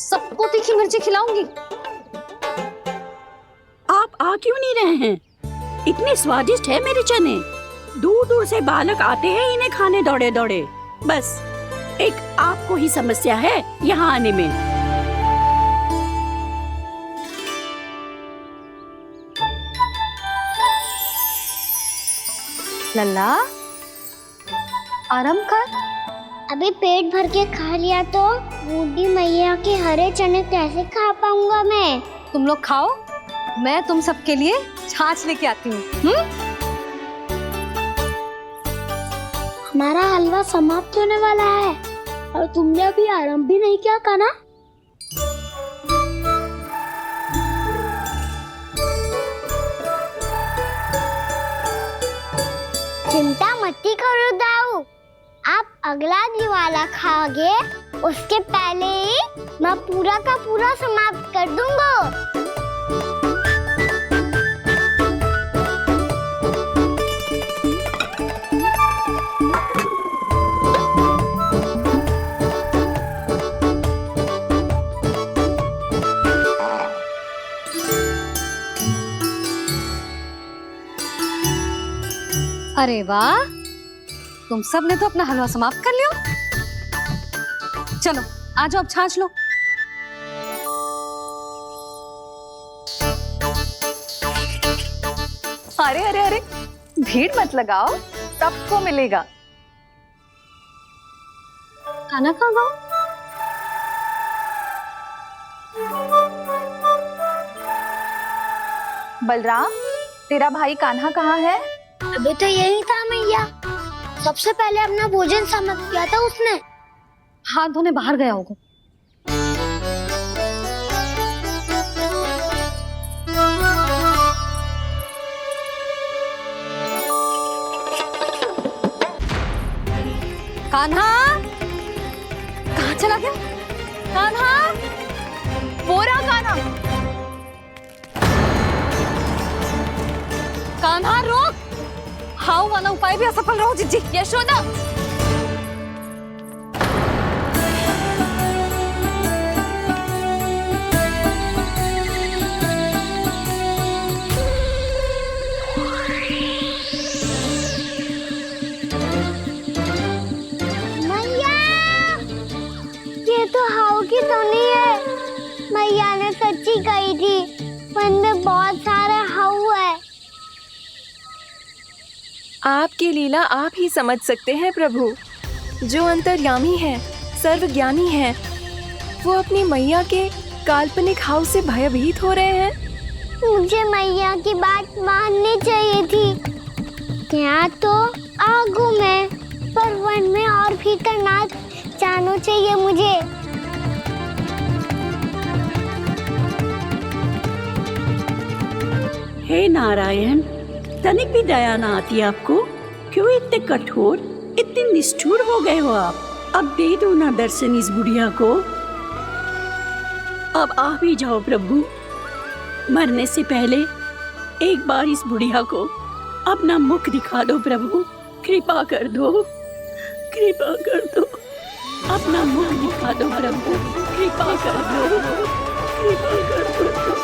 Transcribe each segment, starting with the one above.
सबको तीखी मिर्ची खिलाऊंगी। आप आ क्यों नहीं रहे हैं? इतने स्वादिष्ट है मेरे चने। दूर दूर से बालक आते हैं इन्हें खाने दौड़े दौड़े। बस एक आपको ही समस्या है यहाँ आने में। लल्ला आराम कर। अभी पेट भर के खा लिया तो बूढ़ी मैया के हरे चने कैसे खा पाऊंगा मैं? तुम लोग खाओ, मैं तुम सबके लिए छाछ लेके आती हूँ। हमारा हलवा समाप्त होने वाला है और तुमने अभी आराम भी नहीं किया कान्हा। चिंता मत करो दाऊ, आप अगला दिवाला खाओगे उसके पहले ही मैं पूरा का पूरा समाप्त कर दूंगा। अरे वाह, तुम सब ने तो अपना हलवा समाप्त कर लिया। चलो आ जाओ, अब छाछ लो। अरे अरे अरे, भीड़ मत लगाओ, सबको मिलेगा। खाना कहाँ गया? बलराम, तेरा भाई कान्हा कहाँ है? अभी तो यही था मैया, सबसे पहले अपना भोजन समाप्त किया था उसने। हाथ धोने बाहर गया होगा। कान्हा कहाँ चला गया? कान्हा, वो रहा कान्हा। कान्हा रोक, हाउ वाला उपाय भी असफल रहो जिज्जी। यशोदा, मैया, ये तो हाउ की धुनी है। मैया ने सच्ची कही थी, वन में बहुत सारे हाउ है। आपकी लीला आप ही समझ सकते हैं प्रभु। जो अंतर्यामी है, सर्वज्ञानी है, वो अपनी मैया के काल्पनिक हाव से भयभीत हो रहे हैं। मुझे मैया की बात माननी चाहिए थी। यहाँ तो आगू में, पर वन में और भीतर ना जाना चाहिए मुझे। हे नारायण, तनिक भी दया ना आती आपको? क्यों इतने कठोर, इतने निष्ठुर हो गए हो आप? अब दे दो ना दर्शन इस बुढ़िया को। अब आ भी जाओ प्रभु। मरने से पहले एक बार इस बुढ़िया को अपना मुख दिखा दो प्रभु। कृपा कर दो, कृपा कर दो। अपना मुख दिखा दो प्रभु, कृपा कर दो, कृपा कर दो।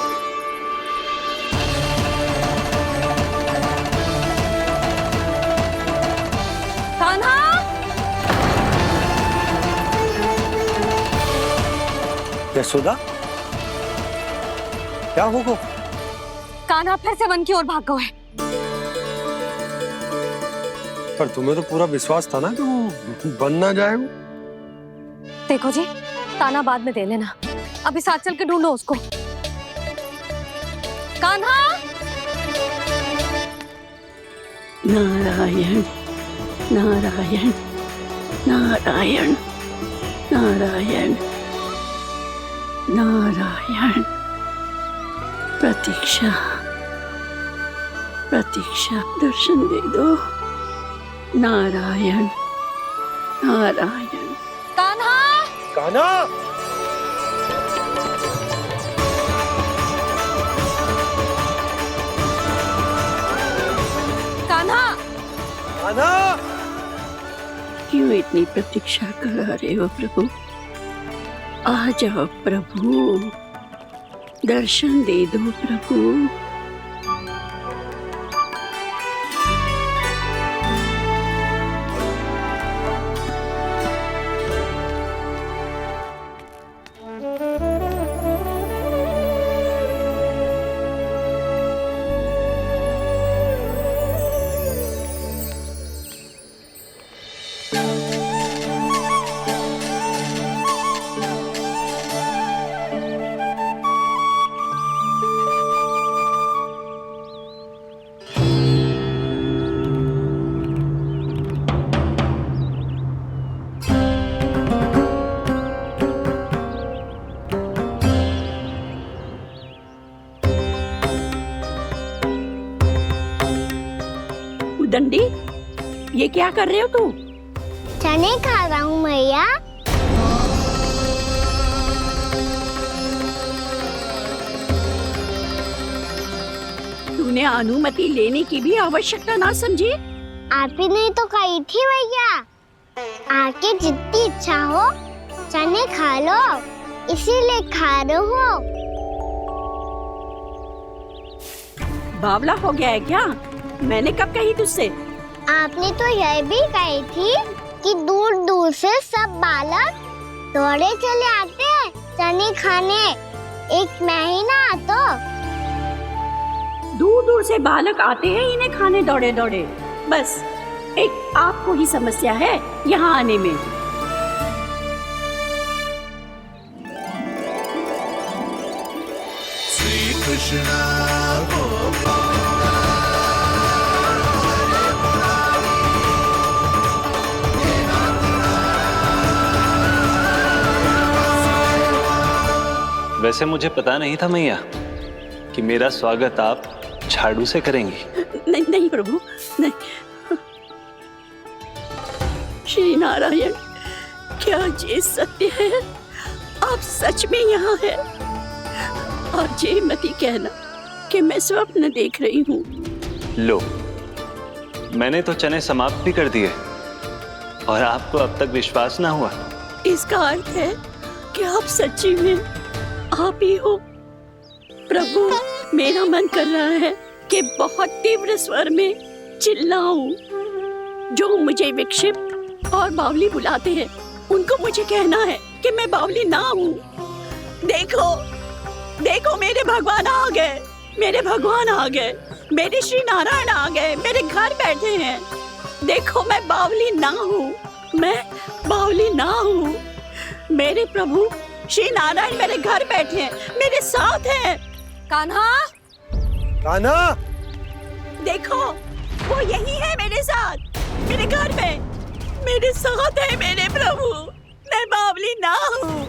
यशोदा, क्या होगा? कान्हा फिर से वन की ओर भाग गया है। पर तुम्हें तो पूरा विश्वास था ना कि वो बन ना जाए। वो देखो जी, ताना बाद में दे लेना, अभी साथ चल के ढूंढो उसको। कान्हा, नारायण नारायण नारायण नारायण नारायण। प्रतीक्षा प्रतीक्षा, दर्शन दे दो। नारायण नारायण। कान्हा, कान्हा, कान्हा, कान्हा। क्यों इतनी प्रतीक्षा करा रहे हो प्रभु? आ जाओ प्रभु, दर्शन दे दो प्रभु। दंडी, ये क्या कर रहे हो तू? चने खा रहा हूँ मैया। तूने अनुमति लेने की भी आवश्यकता ना समझी? आप ही ने तो कही थी मैया, आके जितनी इच्छा हो चने खा लो, इसीलिए खा रहे हो। बावला हो गया है क्या? मैंने कब कही तुझसे? आपने तो यह भी कही थी कि दूर दूर से सब बालक दौड़े चले आते हैं चने खाने, एक महीना तो दूर दूर से बालक आते हैं इन्हें खाने दौड़े दौड़े। बस एक आपको ही समस्या है यहाँ आने में। श्री कृष्ण वैसे मुझे पता नहीं था मैया कि मेरा स्वागत आप झाड़ू से करेंगी। नहीं नहीं प्रभु, नहीं। श्री नारायण, क्या ये सत्य है? आप सच में यहाँ हैं? और ये मत ही कहना कि मैं स्वप्न देख रही हूँ। लो, मैंने तो चने समाप्त भी कर दिए और आपको अब तक विश्वास ना हुआ। इसका अर्थ है कि आप सच्ची में आप ही हो। प्रभु, मेरा मन कर रहा है कि बहुत तीव्र स्वर में चिल्लाऊं। जो मुझे विक्षिप्त और बावली बुलाते हैं उनको मुझे कहना है कि मैं बावली ना हूँ। देखो देखो, मेरे भगवान आ गए, मेरे भगवान आ गए, मेरे श्री नारायण आ गए, मेरे घर बैठे हैं। देखो, मैं बावली ना हूँ, मैं बावली ना हूँ। मेरे प्रभु श्री नारायण मेरे घर बैठे हैं, मेरे साथ हैं। कान्हा, कान्हा, देखो, वो यही है मेरे साथ, मेरे घर में, मेरे साथ है मेरे प्रभु। मैं बावली ना हूँ।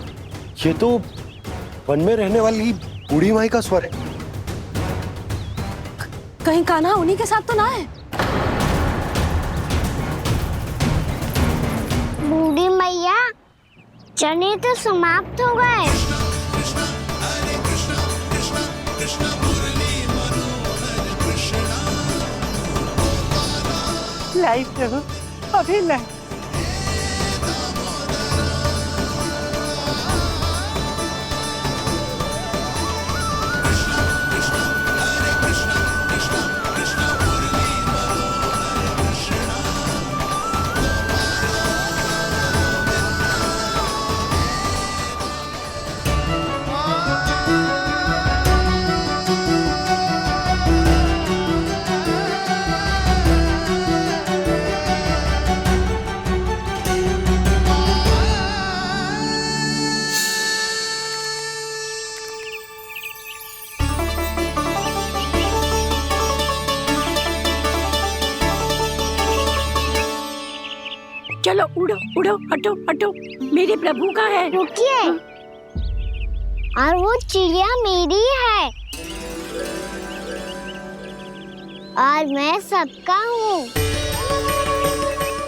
ये तो वन में रहने वाली बूढ़ी माई का स्वर है। कहीं कान्हा उन्हीं के साथ तो ना है? बूढ़ी मैया, चने तो समाप्त हो गए। लाई प्रभु, अभी लाई। चलो उड़ो उड़ो, हटो हटो, मेरे प्रभु का है। रुकिए, और वो चिड़िया मेरी है और मैं सबका हूँ।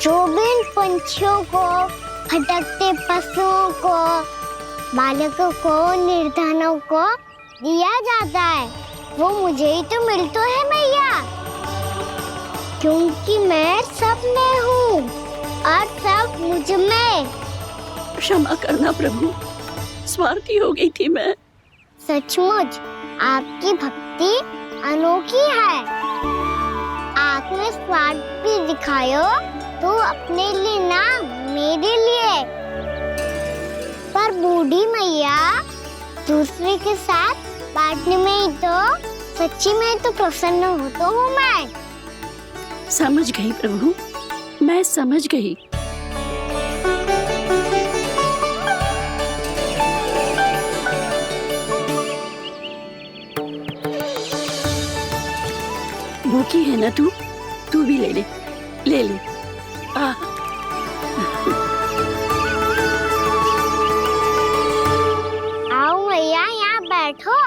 जो भी इन पंछियों को, भटकते पशुओं को, बालकों को, निर्धनों को दिया जाता है, वो मुझे ही तो मिलता है मैया, क्योंकि मैं सब में हूँ और सब मुझ में। क्षमा करना प्रभु, स्वार्थी हो गई थी मैं। सचमुच आपकी भक्ति अनोखी है। आपने स्वार्थ भी दिखायो तो अपने लिए ना, मेरे लिए। पर बूढ़ी मैया दूसरे के साथ बांटने में ही तो सच्ची में तो प्रसन्न हो तो हूँ मैं। समझ गई प्रभु, मैं समझ गई। भूखी है ना तू भी ले ले, ले ले। आओ मैया, यहाँ बैठो।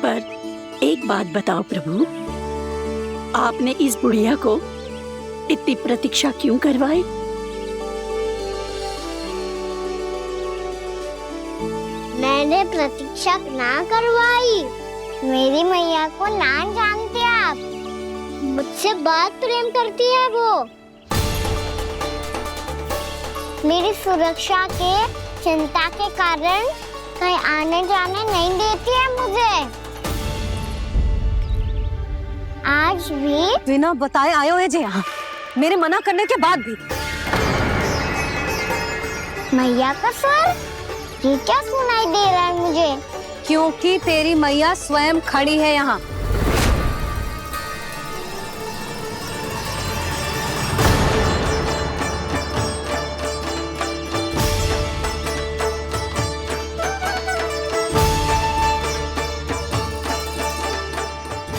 पर एक बात बताओ प्रभु, आपने इस बुढ़िया को इतनी प्रतीक्षा क्यों करवाई? मैंने प्रतीक्षा ना करवाई। मेरी मैया को ना जानते आप, मुझसे बहुत प्रेम करती है वो। मेरी सुरक्षा के चिंता के कारण कहीं आने जाने नहीं देती है मुझे। आज भी बिना बताए आयो है जे यहाँ, मेरे मना करने के बाद भी। मैया का स्वर, ये क्या सुनाई दे रहा है मुझे? क्योंकि तेरी मैया स्वयं खड़ी है यहाँ।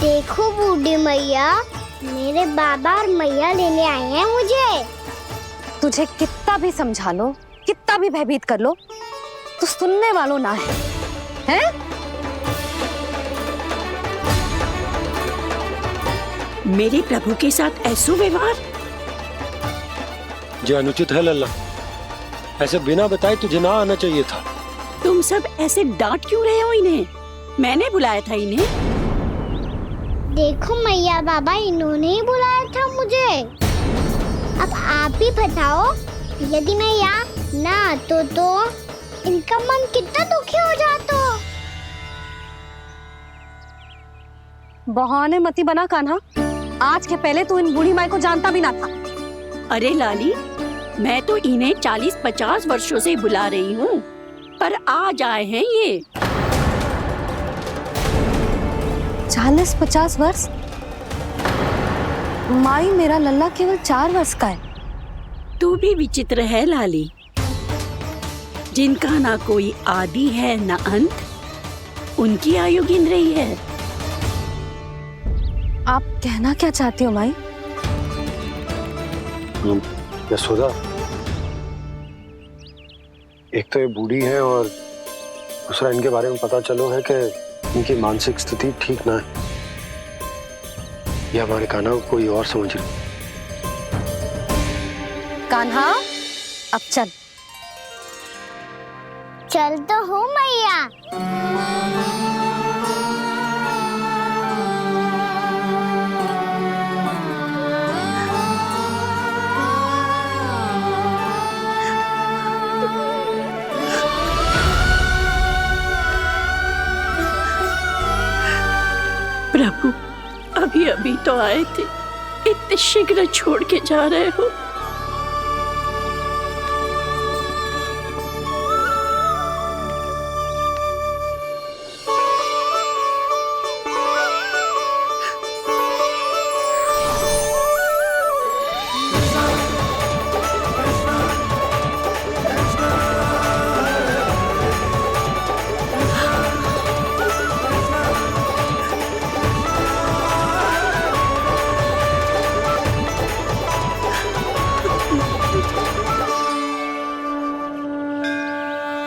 देखो बूढ़ी मैया, मेरे बाबा और मैया लेने आए हैं मुझे। तुझे कितना भी समझा लो, कितना भी भयभीत कर लो, तो सुनने वालों ना है, हैं? मेरे प्रभु के साथ ऐसा व्यवहार जो अनुचित है लल्ला। ऐसे बिना बताए तुझे ना आना चाहिए था। तुम सब ऐसे डांट क्यों रहे हो इन्हें? मैंने बुलाया था इन्हें। देखो मैया बाबा, इन्होंने ही बुलाया था मुझे। अब आप ही बताओ, यदि मैं यहाँ ना आतो तो इनका मन कितना दुखी हो जाता। बहाने मती बना कान्हा, आज के पहले तू इन बूढ़ी माई को जानता भी ना था। अरे लाली, मैं तो इन्हें 40-50 वर्षों से बुला रही हूँ, पर आज आए हैं ये। 40-50 वर्ष? माई, मेरा लल्ला केवल 4 वर्ष का है। तू भी विचित्र है लाली, जिनका ना कोई आदि है ना अंत, उनकी आयु गिन रही है। आप कहना क्या चाहती हो माई? यशोदा, एक तो ये बूढ़ी है और दूसरा इनके बारे में पता चलो है कि इनकी मानसिक स्थिति ठीक ना है। ये हमारे कान्हा को कोई और समझ रही। कान्हा, अब चल। चल तो हूँ मैया। प्रभु, अभी अभी तो आए थे, इतने शीघ्र छोड़ के जा रहे हो?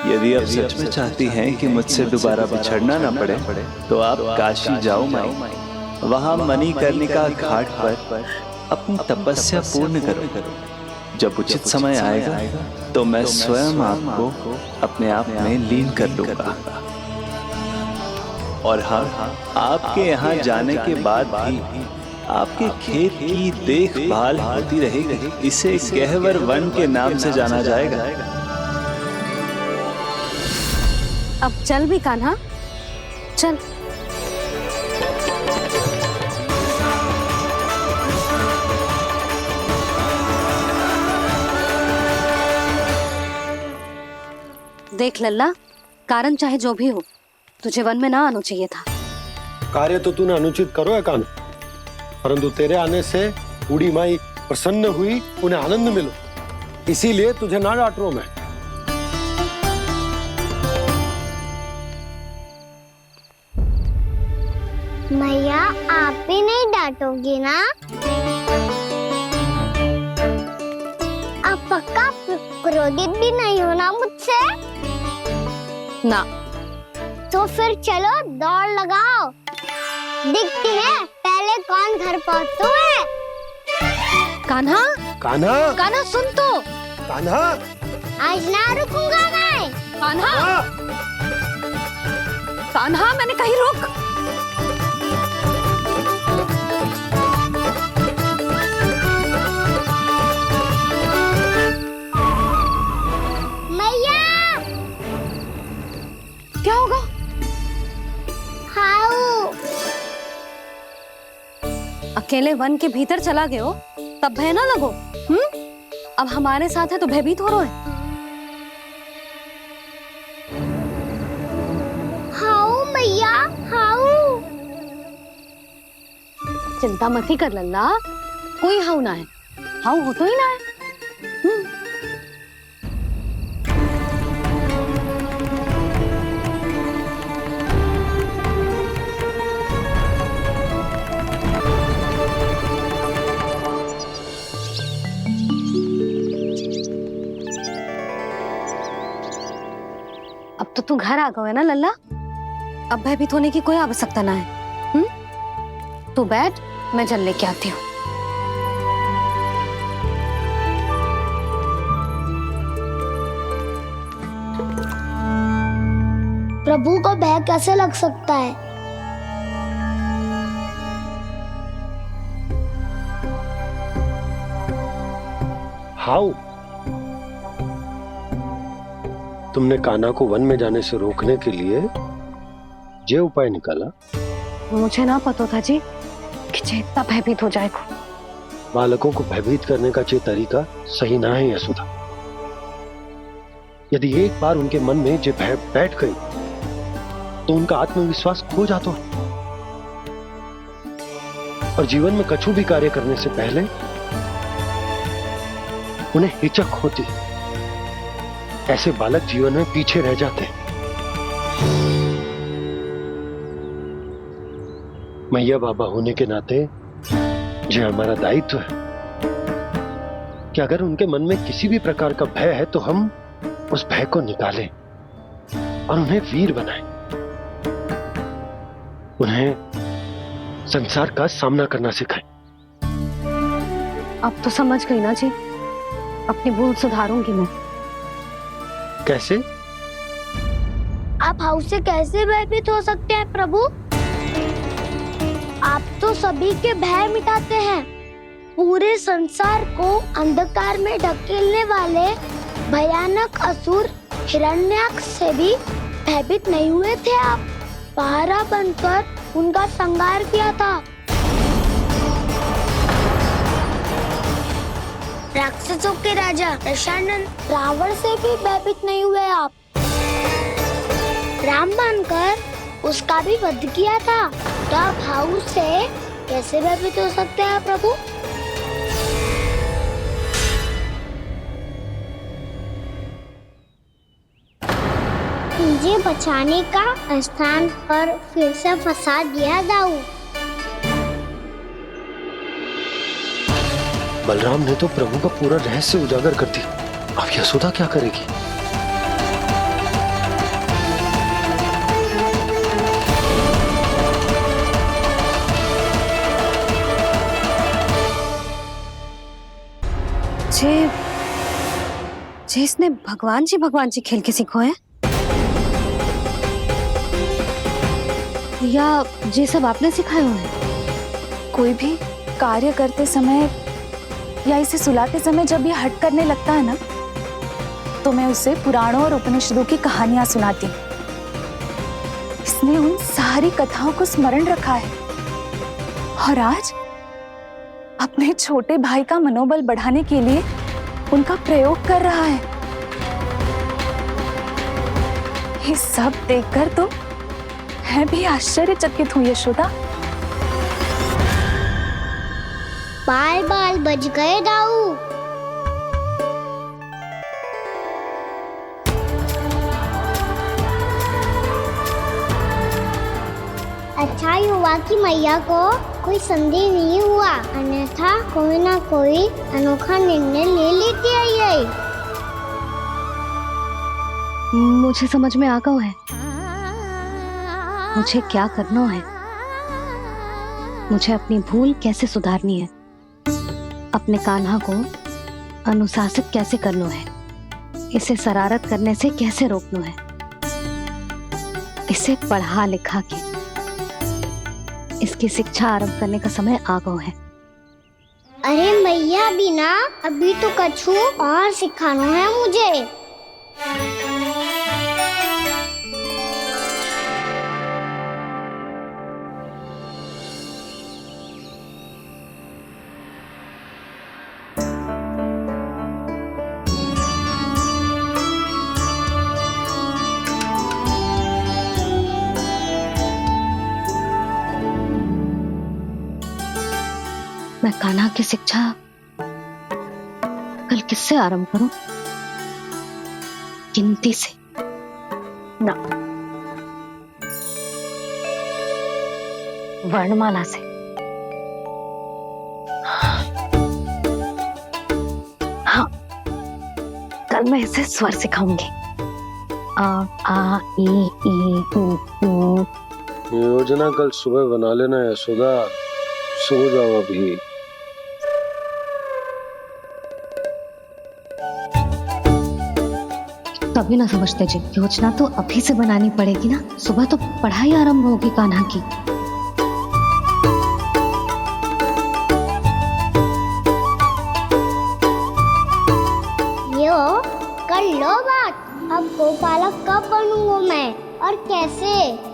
यदि आप सच में चाहती हैं कि मुझसे दोबारा बिछड़ना ना पड़े तो आप काशी जाओ माई। वहां मणिकर्णिका घाट पर अपनी तपस्या पूर्ण करो। जब उचित समय आएगा तो मैं स्वयं आपको अपने आप में लीन कर लूंगा। और हाँ, आपके यहाँ जाने के बाद भी आपके खेत की देखभाल होती रहेगी। इसे गहवर वन के नाम से जाना जाएगा। अब चल भी कान्हा, चल। देख लल्ला, कारण चाहे जो भी हो, तुझे वन में ना आना चाहिए था। कार्य तो तूने अनुचित करो है कान्हा, परंतु तेरे आने से बूढ़ी माई प्रसन्न हुई, उन्हें आनंद मिलो, इसीलिए तुझे ना डांट रहा हूं मैं। मैया, आप भी नहीं डांटोगी ना? आप पक्का क्रोधित भी नहीं हो ना मुझसे? ना। तो फिर चलो दौड़ लगाओ, दिखती है पहले कौन घर पहुंचता है। कान्हा, कान्हा, कान्हा सुन तो। कान्हा, आज ना रुकूंगा मैं। कान्हा, कान्हा, मैंने कही रुक। मैया, क्या होगा? हाउ अकेले वन के भीतर चला गए हो, तब भय ना लगो। अब हमारे साथ है तो भयभीत हो रहे हैं। हाउ मैया, हाउ। चिंता मत ही कर लल्ला, कोई हाउ ना है, हाउ हो तो ही ना है। अब तो तू घर आ गए ना लल्ला, अब भयभीत होने की कोई आवश्यकता ना है। तू बैठ, मैं जल लेके आती हूँ। प्रभु को भय कैसे लग सकता है? हाउ? तुमने कान्हा को वन में जाने से रोकने के लिए ये उपाय निकाला? मुझे ना पता था जी कि जे इतना भयभीत हो जाएगा। बालकों को भयभीत करने का ये तरीका सही ना है यशोदा। यदि एक बार उनके मन में ये भय बैठ गई तो उनका आत्मविश्वास खो जाता है और जीवन में कछु भी कार्य करने से पहले उन्हें हिचक होती। ऐसे बालक जीवन में पीछे रह जाते हैं। मैया बाबा होने के नाते यह हमारा दायित्व है कि अगर उनके मन में किसी भी प्रकार का भय है तो हम उस भय को निकालें और उन्हें वीर बनाएं, उन्हें संसार का सामना करना सिखाएं। अब तो समझ गई ना जी, अपनी भूल सुधारूंगी मैं। कैसे? आप हाउ से कैसे भयभीत हो सकते हैं प्रभु? आप तो सभी के भय मिटाते हैं। पूरे संसार को अंधकार में ढकेलने वाले भयानक असुर हिरण्याक्ष से भी भयभीत नहीं हुए थे आप। पहरा बनकर उनका संहार किया था। राक्षसों के राजा दशानन रावण से भी भयभीत नहीं हुए आप। राम बनकर उसका भी वध किया था। तो आप हाउ से कैसे भयभीत हो सकते हैं प्रभु? मुझे बचाने का स्थान पर फिर से फंसा दिया दाऊ। बलराम ने तो प्रभु का पूरा रहस्य उजागर कर दिया। अब यशोदा क्या करेगी? इसने भगवान जी खेल के सीखो है। या ये सब आपने सिखाया है? कोई भी कार्य करते समय या इसे सुलाते समय जब ये हट करने लगता है ना, तो मैं उसे पुराणों और उपनिषदों की कहानियां सुनाती हूँ। इसने उन सारी कथाओं को स्मरण रखा है और आज अपने छोटे भाई का मनोबल बढ़ाने के लिए उनका प्रयोग कर रहा है। ये सब देखकर तो मैं भी आश्चर्यचकित हूँ यशोदा। बाल बाल बज गए दाऊ। अच्छा ही हुआ कि मैया को कोई संदेह नहीं हुआ, अन्यथा कोई ना कोई अनोखा निर्णय ले लेती है ये। मुझे समझ में आ गया है मुझे क्या करना है। मुझे अपनी भूल कैसे सुधारनी है, अपने कान्हा को अनुशासित कैसे करना है, इसे शरारत करने से कैसे रोकना है, इसे पढ़ा लिखा के इसकी शिक्षा आरंभ करने का समय आ गया है। अरे मैया बिना अभी तो कछु और सिखाना है मुझे। मैं कान्हा की शिक्षा कल किससे आरंभ करूं? गिनती से ना, वर्णमाला से। हाँ, कल मैं इसे स्वर सिखाऊंगी। आ आ ई ऊ ऊ। योजना कल सुबह बना लेना यशोदा, सो जाओ अभी। तभी ना समझते जी, योजना तो अभी से बनानी पड़ेगी ना। सुबह तो पढ़ाई आरंभ होगी कान्हा की। यो कर लो बात। अब गोपालक कब बनूंगा मैं और कैसे?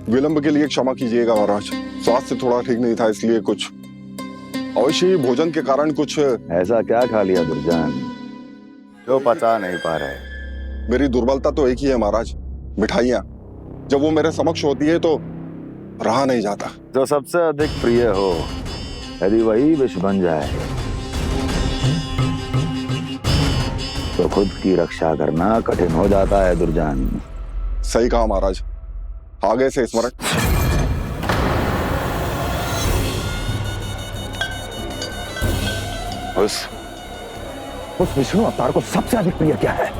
विलंब के लिए क्षमा कीजिएगा महाराज, स्वास्थ्य थोड़ा ठीक नहीं था इसलिए कुछ अवश्य ही भोजन के कारण कुछ। ऐसा क्या खा लिया दुर्जन जो पचा नहीं पा रहे? मेरी दुर्बलता तो एक ही है महाराज, मिठाइयाँ। जब वो मेरे समक्ष होती है तो रहा नहीं जाता। जो सबसे अधिक प्रिय हो, यदि वही विष बन जाए तो खुद की रक्षा करना कठिन हो जाता है दुर्जन। सही कहा महाराज, आगे से स्मरण। उस विष्णु अवतार को सबसे अधिक प्रिय क्या है?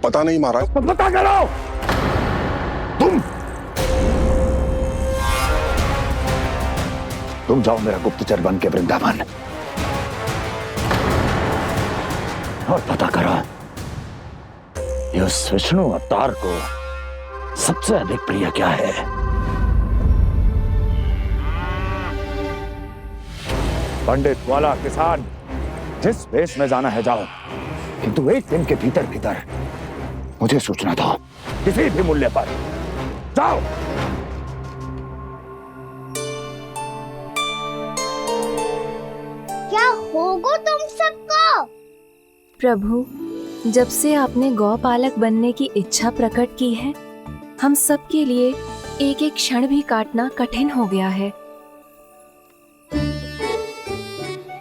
पता नहीं महाराज। तो पता करो। तुम जाओ मेरा गुप्तचर बन के वृंदावन और पता करो उस विष्णु अवतार को सबसे अधिक प्रिय क्या है। पंडित वाला किसान जिस वेश में जाना है जाओ, किंतु एक दिन के भीतर भीतर मुझे सूचना दो, किसी भी मूल्य पर। जाओ। क्या होगा तुम सबको? प्रभु, जब से आपने गौपालक बनने की इच्छा प्रकट की है, हम सब के लिए एक एक क्षण भी काटना कठिन हो गया है।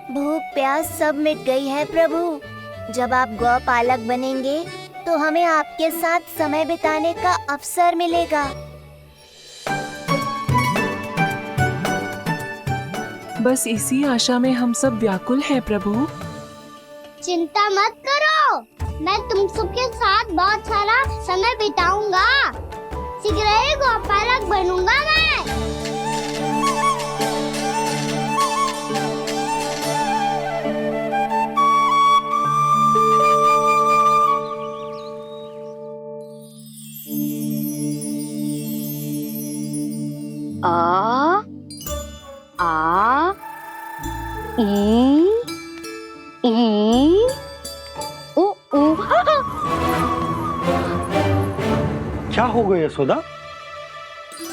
भूख प्यास सब मिट गई है प्रभु। जब आप गौपालक बनेंगे तो हमें आपके साथ समय बिताने का अवसर मिलेगा। बस इसी आशा में हम सब व्याकुल हैं प्रभु। चिंता मत करो, मैं तुम सबके साथ बहुत सारा समय बिताऊंगा। शीघ्र ही गौपालक बनूंगा मैं। आ आ ई ओ ओ। क्या हो गया यशोदा?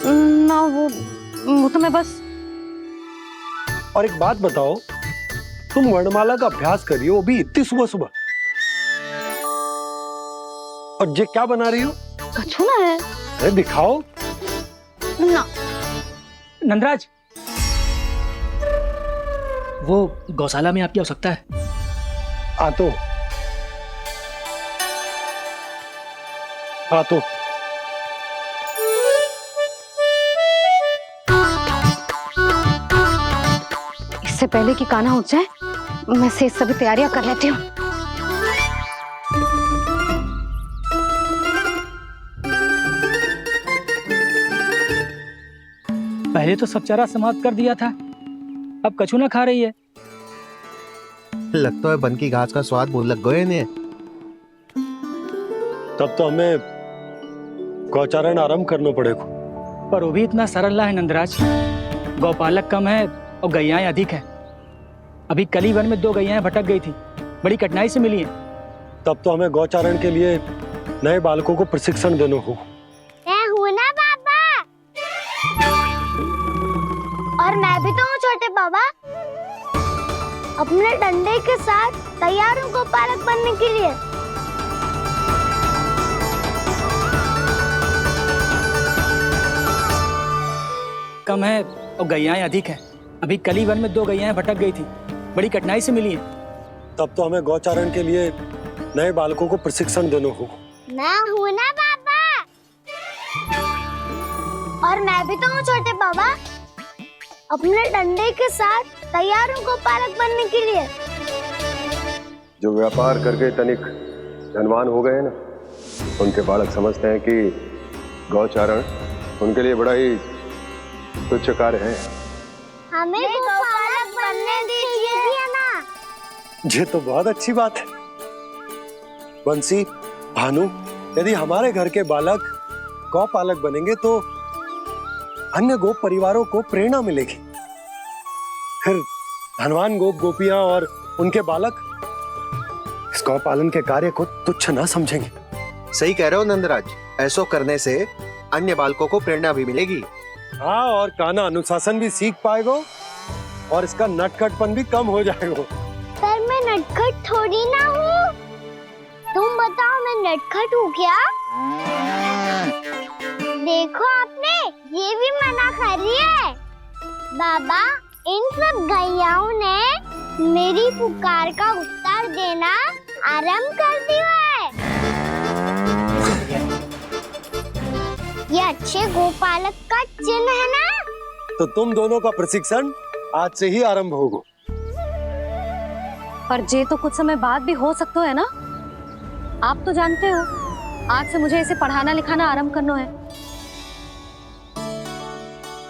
ना वो तो मैं बस। और एक बात बताओ, तुम वर्णमाला का अभ्यास कर रही हो, अभी इतनी सुबह सुबह, और ये क्या बना रही हो? कछुआ है। अरे दिखाओ ना। नंदराज, वो गौशाला में आपकी आवश्यकता है। आ तो इससे पहले कि कान्हा उठ जाए, मैं से सभी तैयारियां कर लेती हूँ। पहले तो सब चारा समाप्त कर दिया था, अब कछू ना खा रही है। लगता है बन की घास का स्वाद भूल लग गए ने। तब तो हमें गौचारण आरंभ करना पड़ेगा। पर वो भी इतना सरल है नंदराज। गौपालक कम है और गैयाएं अधिक है। अभी कली वन में 2 गैयाएं भटक गई थी, बड़ी कठिनाई से मिली है। तब तो हमें गौचारण के लिए नए बालकों को प्रशिक्षण देना हो। मैं हूँ ना बाबा, और मैं भी तो हूँ छोटे बाबा। अपने डंडे के साथ तैयार हूँ गौपालक बनने के लिए। कम है और गैयाएं अधिक है। अभी कली वन में 2 गैयाएं भटक गई थी, बड़ी कठिनाई से मिली है। तब तो हमें गौचारण के लिए नए बालकों को प्रशिक्षण देना हो। मैं हूँ ना बाबा, और मैं भी तो हूँ छोटे बाबा। अपने डंडे के साथ तैयार हूँ गौपालक बनने के लिए। जो व्यापार करके तनिक धनवान हो गए ना, उनके बालक समझते हैं कि गौचारण उनके लिए बड़ा ही तुच्छ कार्य है। हमें गौपालक बनने दीजिए ना। ये तो बहुत अच्छी बात है। बंसी, भानु, यदि हमारे घर के बालक गौपालक बनेंगे तो अन्य गोप परिवारों को प्रेरणा मिलेगी। फिर धनवान गोप गोपियां और उनके बालक इस गौपालन के कार्य को तुच्छ ना समझेंगे। सही कह रहे हो नंदराज, ऐसा करने से अन्य बालकों को प्रेरणा भी मिलेगी। हाँ, और कान्हा अनुशासन भी सीख पाएगा और इसका नटखटपन भी कम हो जाएगा। पर मैं नटखट थोड़ी ना हूँ। तुम बताओ, मैं नटखट हूँ क्या? देखो आपने, ये भी मना कर रही है। बाबा, इन सब गैयाओं ने मेरी पुकार का उत्तर देना आरंभ कर दिया है। ये अच्छे गोपालक का चिन्ह है ना? तो तुम दोनों का प्रशिक्षण आज से ही आरंभ होगा। पर जे तो कुछ समय बाद भी हो सकता है ना। आप तो जानते हो, आज से मुझे इसे पढ़ाना लिखाना आरंभ करना है।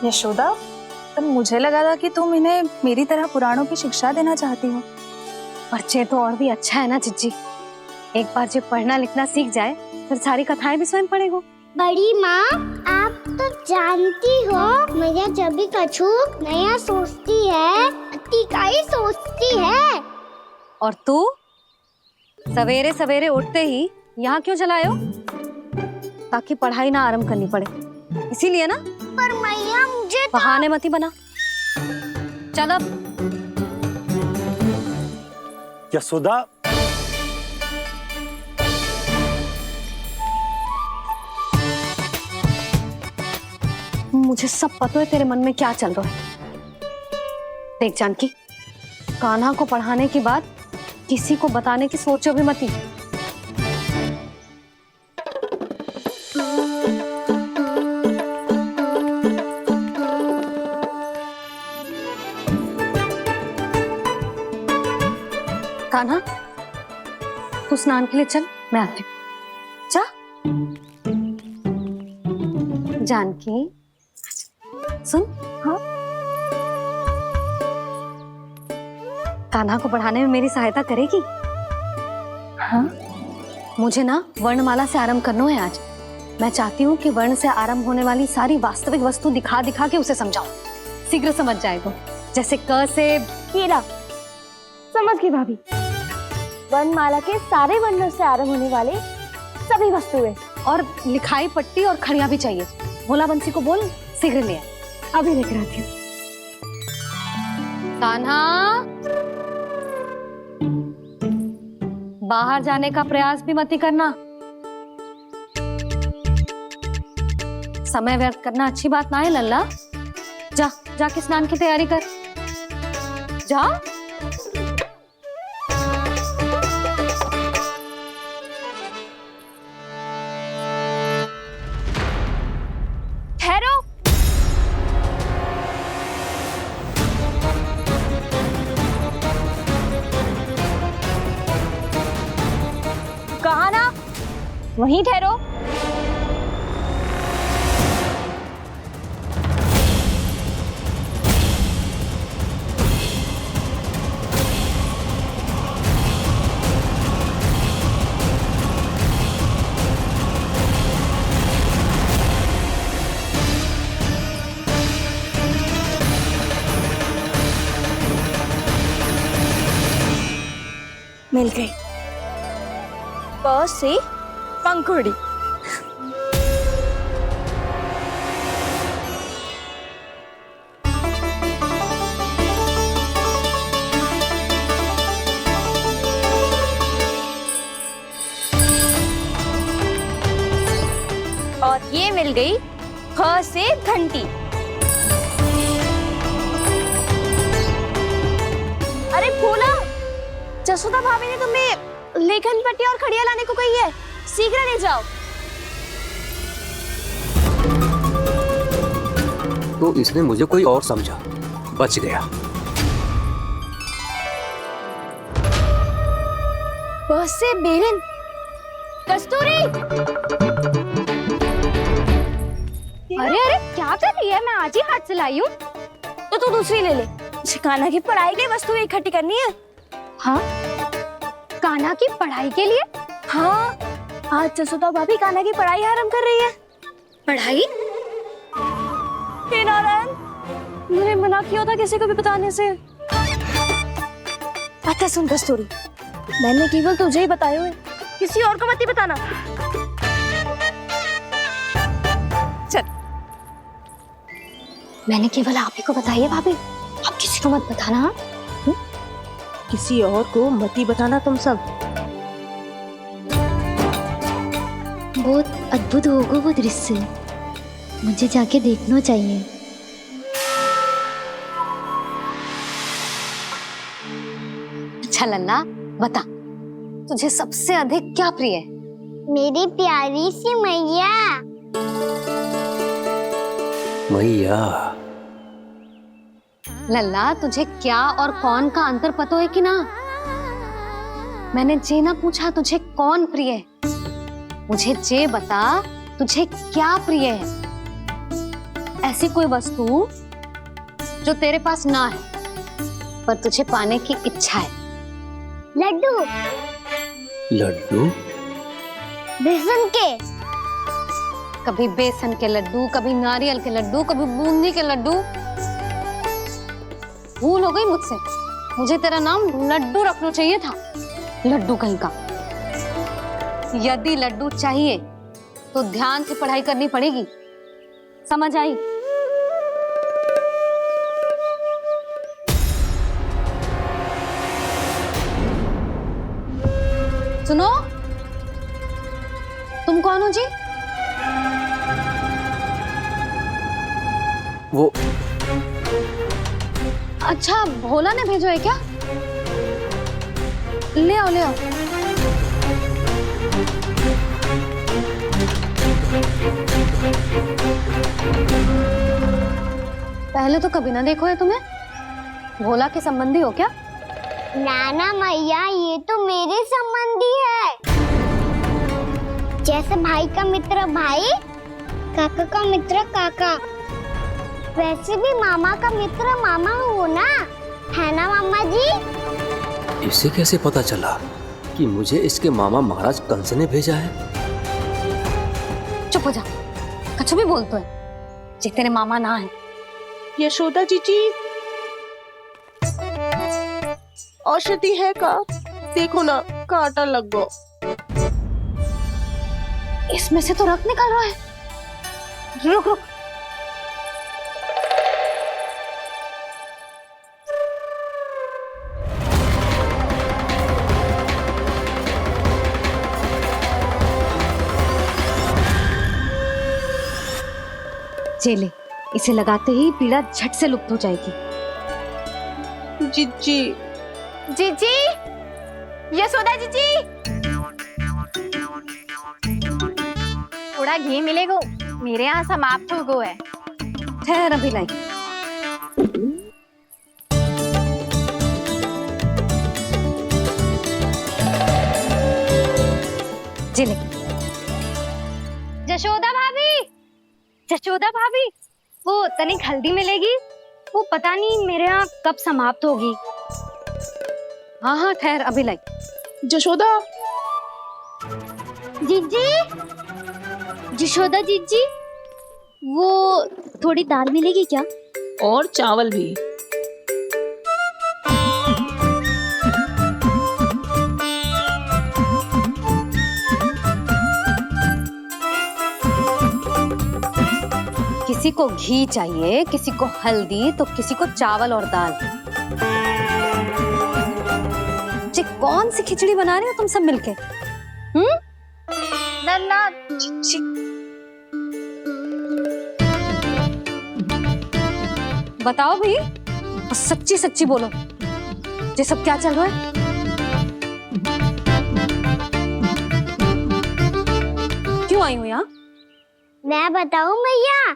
यशोदा, पर मुझे लगा था कि तुम इन्हें मेरी तरह पुराणों की शिक्षा देना चाहती हो। पर जे तो और भी अच्छा है ना जिज्जी। एक बार जब पढ़ना लिखना सीख जाए, फिर सारी कथाएं भी स्वयं पढ़ेगा। बड़ी माँ, आप तो जानती हो, मैया जब भी कछु नया सोचती है, का ही सोचती है। और तू सवेरे सवेरे उठते ही यहाँ क्यों चलाए हो? ताकि पढ़ाई ना आरंभ करनी पड़े, इसीलिए ना। पर मैया मुझे बहाने मती बना। चल अब। यशोदा, मुझे सब पता है तेरे मन में क्या चल रहा है। देख जानकी, कान्हा को पढ़ाने की बात किसी को बताने की सोचो भी मत ही। कान्हा, तू स्नान के लिए चल, मैं आती हूँ। जा। जानकी सुन। हाँ, कान्हा को पढ़ाने में मेरी सहायता करेगी? हाँ, मुझे ना वर्णमाला से आरंभ करना है आज। मैं चाहती हूँ कि वर्ण से आरंभ होने वाली सारी वास्तविक वस्तु दिखा दिखा के उसे समझाऊं। शीघ्र समझ जाएगा। जैसे क से कीड़ा। समझ गई भाभी। वर्णमाला के सारे वर्णों से आरंभ होने वाले सभी वस्तुएं, और लिखाई पट्टी और खड़िया भी चाहिए। भोला बंसी को बोल शीघ्र ले आए। अभी लेकर आती हूँ। कान्हा, बाहर जाने का प्रयास भी मत ही करना। समय व्यर्थ करना अच्छी बात ना है लल्ला। जा, जाके स्नान की तैयारी कर। जा। ठहरो। कहा ना, वहीं ठहरो। मिल गई। प से पंखुड़ी। और ये मिल गई ख से घंटी। अरे भोला, जसोदा भाभी ने तुम्हें लेखन पट्टी और खड़िया लाने को कही है, शीघ्र ले जाओ। तो इसने मुझे कोई और समझा, बच गया। बस से बेलन। कस्तूरी। अरे अरे क्या कर रही है? मैं आज ही हाथ से लाई हूँ। तो तू दूसरी ले ले। कान्हा की पढ़ाई की वस्तु इकट्ठी करनी है। हाँ, कान्हा की पढ़ाई के लिए? हाँ, आज जसोदा भाभी कान्हा की पढ़ाई आरंभ कर रही है। पढ़ाई? हे नारायण, मैंने मना किया था किसी को भी बताने से। अच्छा सुन कस्तूरी, मैंने केवल तुझे ही बताया है, किसी और को मत ही बताना। चल। मैंने केवल आप ही को बताई है भाभी, आप किसी को मत बताना। किसी और को मत ही बताना तुम सब। बहुत अद्भुत होगा वो दृश्य, मुझे जाके देखना चाहिए। अच्छा लल्ला, बता तुझे सबसे अधिक क्या प्रिय है? मेरी प्यारी सी मैया। मैया। लल्ला, तुझे क्या और कौन का अंतर पता है कि ना? मैंने जे ना पूछा तुझे कौन प्रिय है, मुझे जे बता तुझे क्या प्रिय है। ऐसी कोई वस्तु जो तेरे पास ना है पर तुझे पाने की इच्छा है। लड्डू। लड्डू? बेसन के। कभी बेसन के लड्डू, कभी नारियल के लड्डू, कभी बूंदी के लड्डू। भूल हो गई मुझसे, मुझे तेरा नाम लड्डू रखना चाहिए था। लड्डू कहीं का। यदि लड्डू चाहिए तो ध्यान से पढ़ाई करनी पड़ेगी, समझ आई? सुनो, तुम कौन हो जी? वो अच्छा, भोला ने भेजो है क्या? ले आओ ले आओ। पहले तो कभी ना देखो है तुम्हें। भोला के संबंधी हो क्या? नाना मैया, ये तो मेरे संबंधी है। जैसे भाई का मित्र भाई, काका का मित्र काका, वैसे भी मामा का मित्र मामा हो ना, है ना मामा जी? इसे कैसे पता चला कि मुझे इसके मामा महाराज कंस ने भेजा है? चुप हो जा, कुछ भी बोलते है जे तेरे मामा ना है। यशोदा जीजी, औषधि है का? देखो ना, कांटा लग गो। इसमें से तो रक्त निकल रहा है। रुक रुक। चले, इसे लगाते ही पीड़ा झट से लुप्त हो जाएगी। जीजी, जीजी, यशोदा जीजी, थोड़ा घी मिलेगा? मेरे यहाँ समाप्त हो गो है। ठहर अभी लाई। चले। जशोदा भाभी, जशोदा भाभी, वो तनिक हल्दी मिलेगी? वो पता नहीं मेरे यहाँ कब समाप्त होगी। हाँ हाँ ठहर अभी लाई। जशोदा जीजी, जशोदा जीजी, वो थोड़ी दाल मिलेगी क्या? और चावल भी। किसी को घी चाहिए, किसी को हल्दी, तो किसी को चावल और दाल। जी कौन सी खिचड़ी बना रहे हो तुम सब मिलके? नन्ना, बताओ भाई, सच्ची सच्ची बोलो, ये सब क्या चल रहा है? क्यों आई हूँ यहाँ? मैं बताऊं भैया,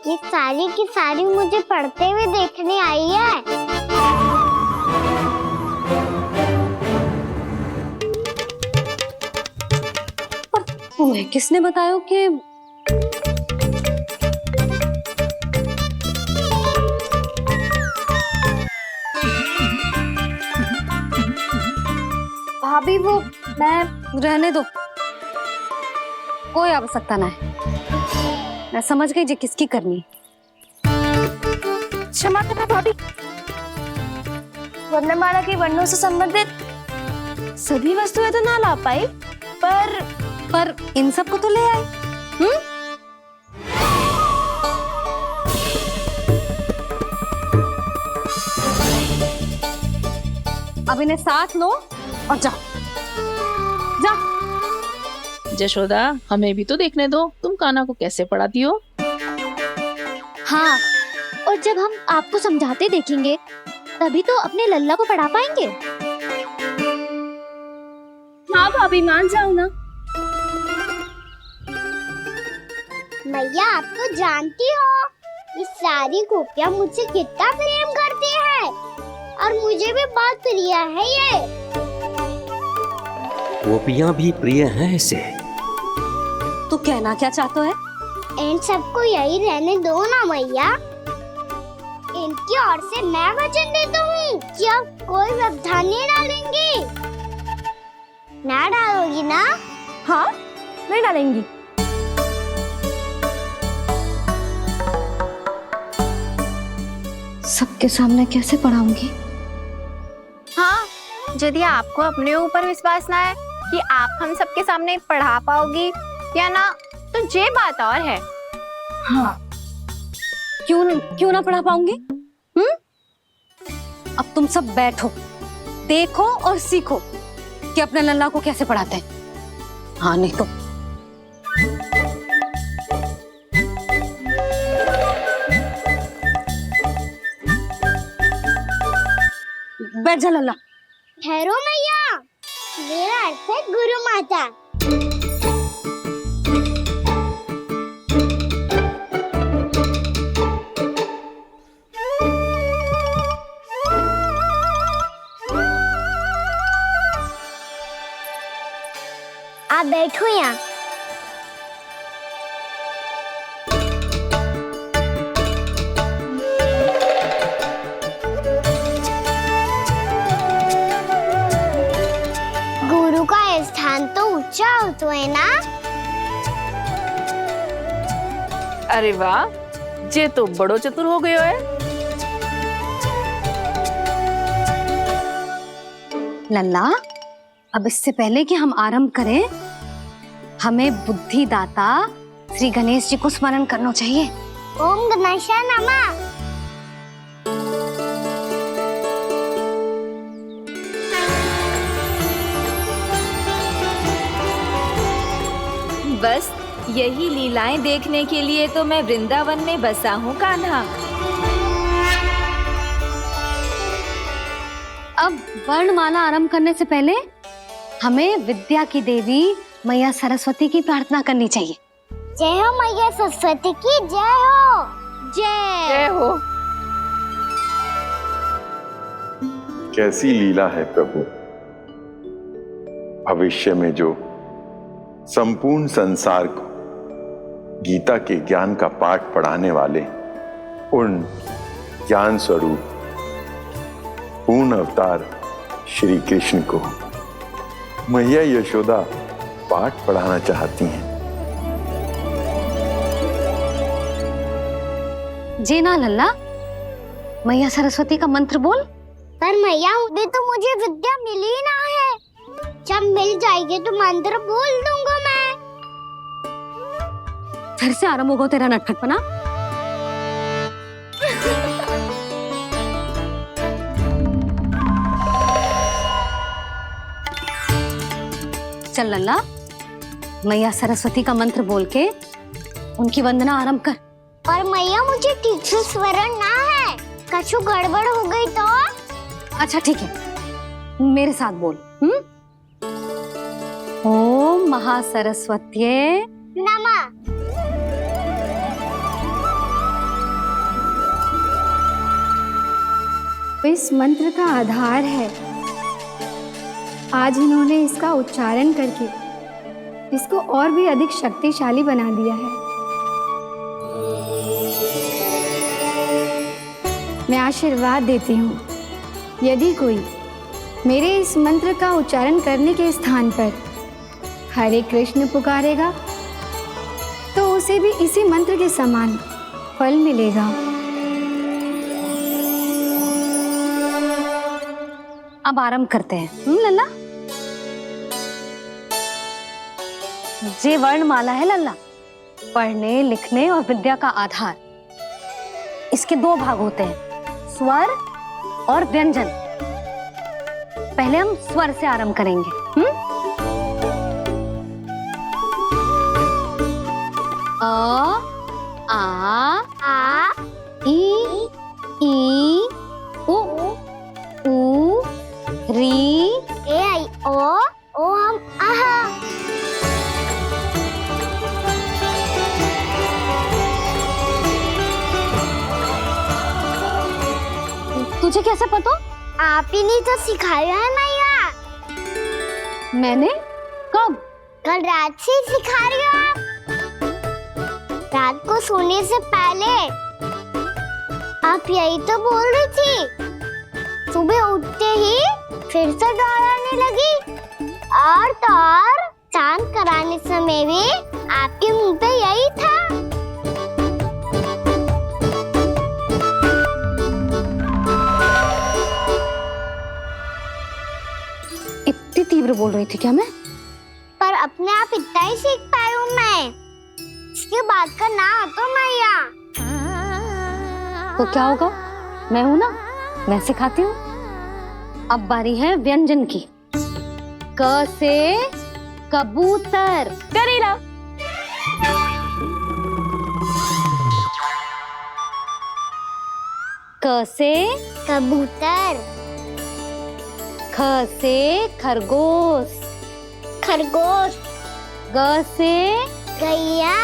ये सारी की सारी मुझे पढ़ते हुए देखने आई है। तुम्हें किसने बताया कि भाभी वो मैं रहने दो, कोई आवश्यकता ना है। मैं समझ गई जी किसकी करनी। क्षमा करना भाभी, वर्णमाला के वर्णों से संबंधित सभी वस्तुएं तो ना ला पाई, पर इन सब को तो ले आए। अब इन्हें साथ लो और जाओ। जा। जशोदा, हमें भी तो देखने दो, तुम कान्हा को कैसे पढ़ाती हो। हाँ, और जब हम आपको समझाते देखेंगे तभी तो अपने लल्ला को पढ़ा पाएंगे। हाँ भाभी, मान जाओ ना। मैया, आप तो जानती हो ये सारी गोपियां मुझसे कितना प्रेम करती है, और मुझे भी बहुत प्रिय है ये। गोपियां भी प्रिय हैं इसे। तू कहना क्या चाहता है? इन सबको यही रहने दो ना मैया। इनकी ओर से मैं वचन देता हूँ कि अब कोई व्यवधान नहीं डालेंगी। ना डालोगी ना? हाँ, नहीं डालेंगी। सबके सामने कैसे पढ़ाऊंगी? हाँ, यदि आपको अपने ऊपर विश्वास ना है कि आप हम सबके सामने पढ़ा पाओगी या ना, तो ये बात और है। हाँ, क्यों ना पढ़ा पाऊंगी? अब तुम सब बैठो, देखो और सीखो कि अपने लल्ला को कैसे पढ़ाते हैं। हाँ नहीं तो बैठ जा लल्ला। ठहरो मैया, मेरा अर्थ है गुरु माता। आप बैठो यहाँ। गुरु का स्थान तो ऊंचा होता है ना। अरे वाह, जे तो बड़ो चतुर हो गयो है। लल्ला, अब इससे पहले कि हम आरंभ करें, हमें बुद्धिदाता श्री गणेश जी को स्मरण करना चाहिए। ओम गणेशाय नमः। बस यही लीलाएं देखने के लिए तो मैं वृंदावन में बसा हूँ कान्हा। अब वर्णमाला आरंभ करने से पहले हमें विद्या की देवी मैया सरस्वती की प्रार्थना करनी चाहिए। जय हो मैया सरस्वती की जय हो। जय हो। कैसी लीला है प्रभु। भविष्य में जो संपूर्ण संसार को गीता के ज्ञान का पाठ पढ़ाने वाले उन ज्ञान स्वरूप पूर्ण अवतार श्री कृष्ण को मैया यशोदा पाठ पढ़ाना चाहती हैं। जी ना लल्ला, मैया सरस्वती का मंत्र बोल। पर मैया अभी तो मुझे विद्या मिली ना है। जब मिल जाएगी तो मंत्र बोल दूंगा मैं। फिर से आरंभ होगा तेरा नटखटपना। चल लल्ला, मैया सरस्वती का मंत्र बोल के उनकी वंदना आरंभ कर। पर मैया मुझे ठीक से स्मरण ना है, कछु गड़बड़ हो गई तो? अच्छा ठीक है, मेरे साथ बोल। ओम महासरस्वत्यै नमः। इस मंत्र का आधार है। आज इन्होंने इसका उच्चारण करके इसको और भी अधिक शक्तिशाली बना दिया है। मैं आशीर्वाद देती हूँ, यदि कोई मेरे इस मंत्र का उच्चारण करने के स्थान पर हरे कृष्ण पुकारेगा तो उसे भी इसी मंत्र के समान फल मिलेगा। अब आरंभ करते हैं। लल्ला, जे वर्णमाला है लल्ला, पढ़ने लिखने और विद्या का आधार। इसके दो भाग होते हैं, स्वर और व्यंजन। पहले हम स्वर से आरंभ करेंगे। अ, आ, ई, उ, री, ए आई ओ हम आहा। तुझे कैसे पता? आप ही ने तो सिखाया है मैया। मैंने? कब? कल रात से सिखा रही हो आप। रात को सोने से पहले आप यही तो बोल रही थी। सुबह उठते ही फिर से दोहराने लगी, और तो और चांद कराने समय भी आपके मुंह पे यही था। इतनी तीव्र बोल रही थी क्या मैं? पर अपने आप इतना ही सीख पाई हूँ मैं। इसके बाद का ना तो मैया। तो क्या होगा? मैं हूं ना, मैं सिखाती हूँ। अब बारी है व्यंजन की। क से कबूतर। करेला। क से कबूतर। ख से खरगोश। खरगोश। ग से गैया।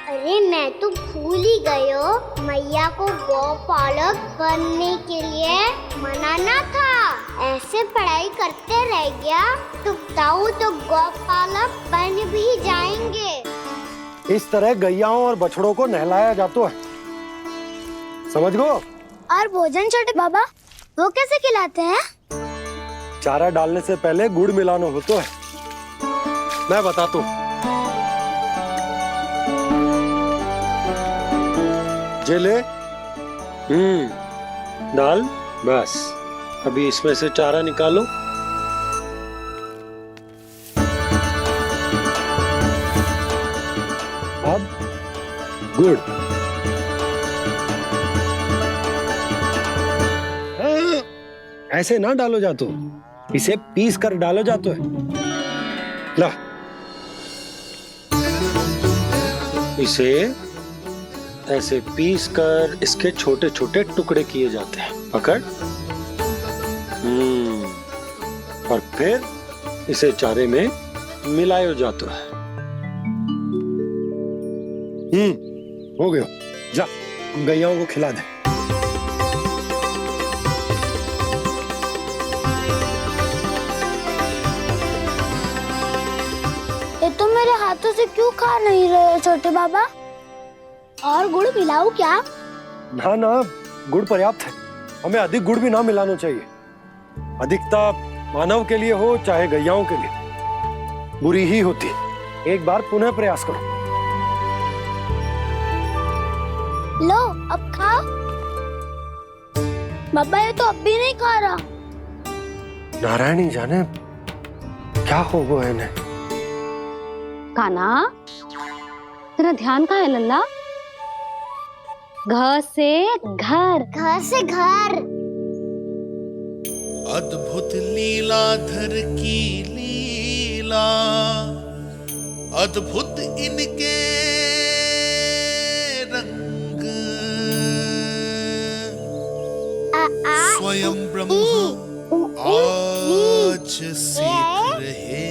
अरे मैं तो भूल ही गई हूँ, मैया को गौपालक बनने के लिए मनाना था। ऐसे पढ़ाई करते रह गया तो ताऊ तो गौपालक बन भी जाएंगे। इस तरह गैयाओं और बछड़ों को नहलाया जाता है, समझ गो। और भोजन छोटे बाबा वो कैसे खिलाते हैं? चारा डालने से पहले गुड़ मिलाना होता है, मैं बताता हूँ। जे ले डाल, बस अभी इसमें से चारा निकालो। अब गुड़। ऐसे ना डालो जातो, इसे पीस कर डालो जातो है। ला, इसे ऐसे पीस कर इसके छोटे छोटे टुकड़े किए जाते हैं। पकड़। और फिर इसे चारे में मिलाया जाता है। हो गया, जा गैयाओं को खिला दे। ये तो मेरे हाथों से क्यों खा नहीं रहे छोटे बाबा? और गुड़ मिलाऊं क्या? ना ना, गुड़ पर्याप्त है। हमें अधिक गुड़ भी ना मिलाना चाहिए। अधिकता मानव के लिए हो चाहे गैयाओं के लिए बुरी ही होती। एक बार पुनः प्रयास करो। लो अब खाओ। बाबा ये तो अब भी नहीं खा रहा। नारायणी जाने क्या हो गया इन्हें। कान्हा, तेरा ध्यान कहाँ है लल्ला? घ से घर। घर से घर। अद्भुत लीलाधर की लीला, अद्भुत इनके रंग, स्वयं ब्रह्म आज सीख रहे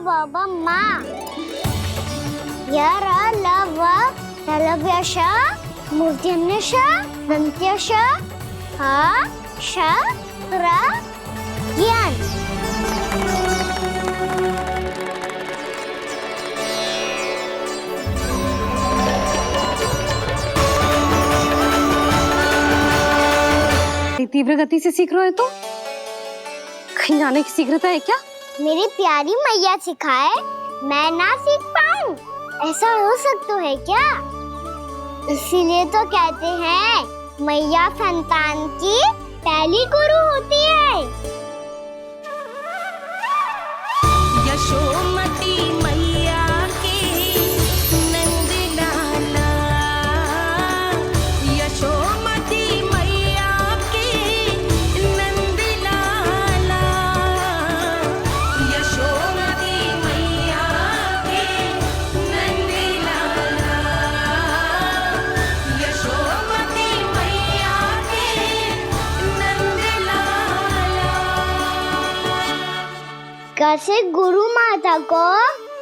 बाबा माँ यार लव लव्यश मूर्तिन्यश दंत्यश हा श प्र ज्ञान। तीव्र गति से सीख रहे हो तो कहीं जाने की शीघ्रता है क्या? मेरी प्यारी मैया सिखाए, मैं ना सीख पाऊं, ऐसा हो सकता है क्या? इसीलिए तो कहते हैं मैया संतान की पहली गुरु होती है। यशोमती मैया के नंद लाला, यशोमती मैया के नंद लाला, यशोमती मैया के नंद लाला, यशोमती मैया के नंद लाला। कैसे गुरु माता को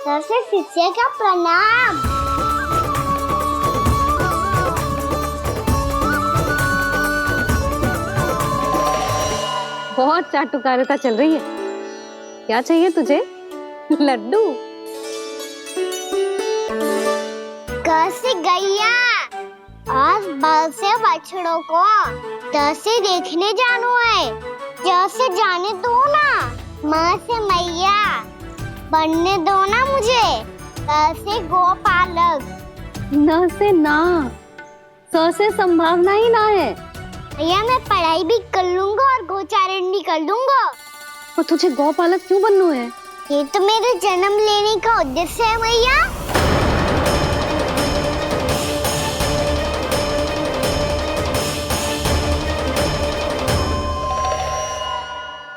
कैसे शिष्य का प्रणाम। बहुत चाटुकारिता चल रही है। क्या चाहिए तुझे? लड्डू? कैसे गैया आज बल से बछड़ों को कैसे देखने जानो है, जैसे जाने दो ना। माँ से मैया बनने दो ना मुझे, कैसे गोपालक। न से ना, स से संभावना ही ना है। भैया मैं पढ़ाई भी कर लूंगा और गोचारण भी कर दूंगा। और तुझे गौपालक क्यों बनना है? ये तो मेरे जन्म लेने का उद्देश्य है भैया।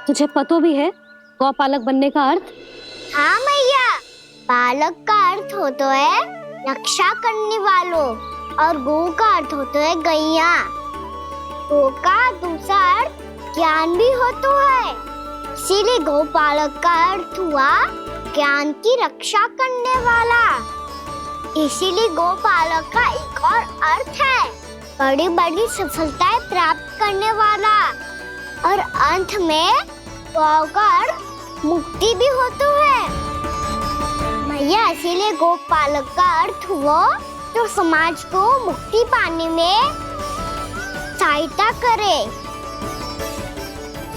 तुझे पतो भी है गौपालक बनने का अर्थ? हाँ मैया, पालक का अर्थ होता है रक्षा करने वालों और गौ का अर्थ होता है गैया। गौ का दूसरा अर्थ ज्ञान भी होता है, इसीलिए गौपालक का अर्थ हुआ ज्ञान की रक्षा करने वाला। इसीलिए गौपालक का एक और अर्थ है बड़ी बड़ी सफलताएं प्राप्त करने वाला, और अंत में गौ का अर्थ मुक्ति भी होता है। मैया, इसीलिए गौपालक का अर्थ हुआ जो समाज को मुक्ति पाने में सहायता करे।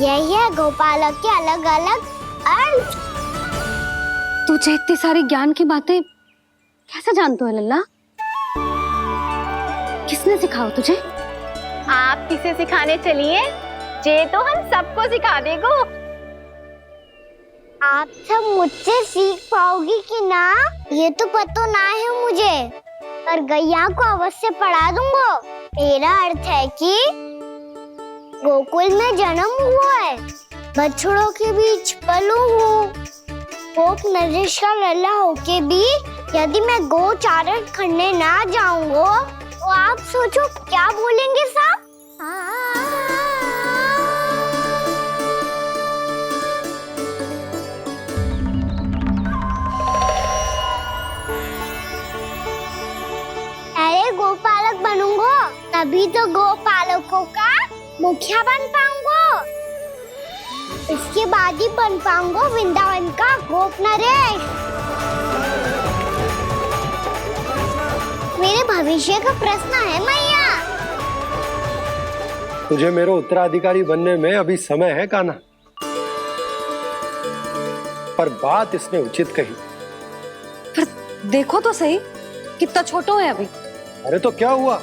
यही है गौपालक के अलग अलग अर्थ। तुझे इतनी सारी ज्ञान की बातें कैसे जानते हो लल्ला? किसने सिखाओ तुझे? आप किसे सिखाने चलिए, जे तो हम सबको सिखा देगो। आप सब मुझसे सीख पाओगी कि ना ये तो पता ना है मुझे, पर गैया को अवश्य पढ़ा दूंगा। मेरा अर्थ है कि गोकुल में जन्म हुआ है, बछड़ों के बीच पलू हूँ, गोप नरेश का लल्ला होके भी यदि मैं गोचारण करने ना जाऊंगा तो आप सोचो क्या बोलेंगे साहब? अरे गोपालक बनूंगा तभी तो गोपालकों का मुखिया बन पाऊंगा, इसके बाद ही बन पाऊंगा वृंदावन का गोप नरेश। मेरे भविष्य का प्रश्न है मैया। तुझे मेरा उत्तराधिकारी बनने में अभी समय है कान्हा, पर बात इसने उचित कही। पर देखो तो सही कितना छोटो है अभी। अरे तो क्या हुआ,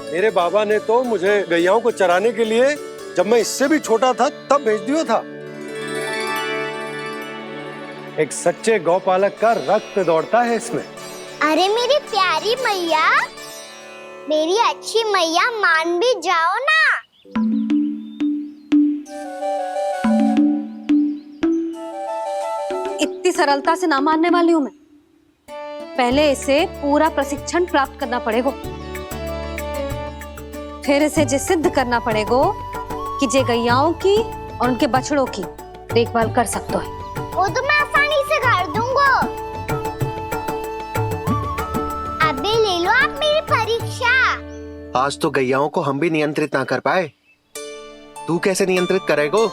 मेरे बाबा ने तो मुझे गैयाओं को चराने के लिए जब मैं इससे भी छोटा था तब भेज दिया था। एक सच्चे गौपालक का रक्त दौड़ता है इसमें। अरे मेरी प्यारी मैया, मेरी अच्छी मैया, मान भी जाओ ना। इतनी सरलता से ना मानने वाली हूं मैं। पहले इसे पूरा प्रशिक्षण प्राप्त करना पड़ेगा, फिर इसे जे सिद्ध करना पड़ेगा कि जे गैयाओं की और उनके बछड़ों की देखभाल कर सकते है। वो तो मैं आसानी से कर दूंगा। अबे ले लो आप मेरी परीक्षा। आज तो गैयाओं को हम भी नियंत्रित ना कर पाए, तू कैसे नियंत्रित करेगो?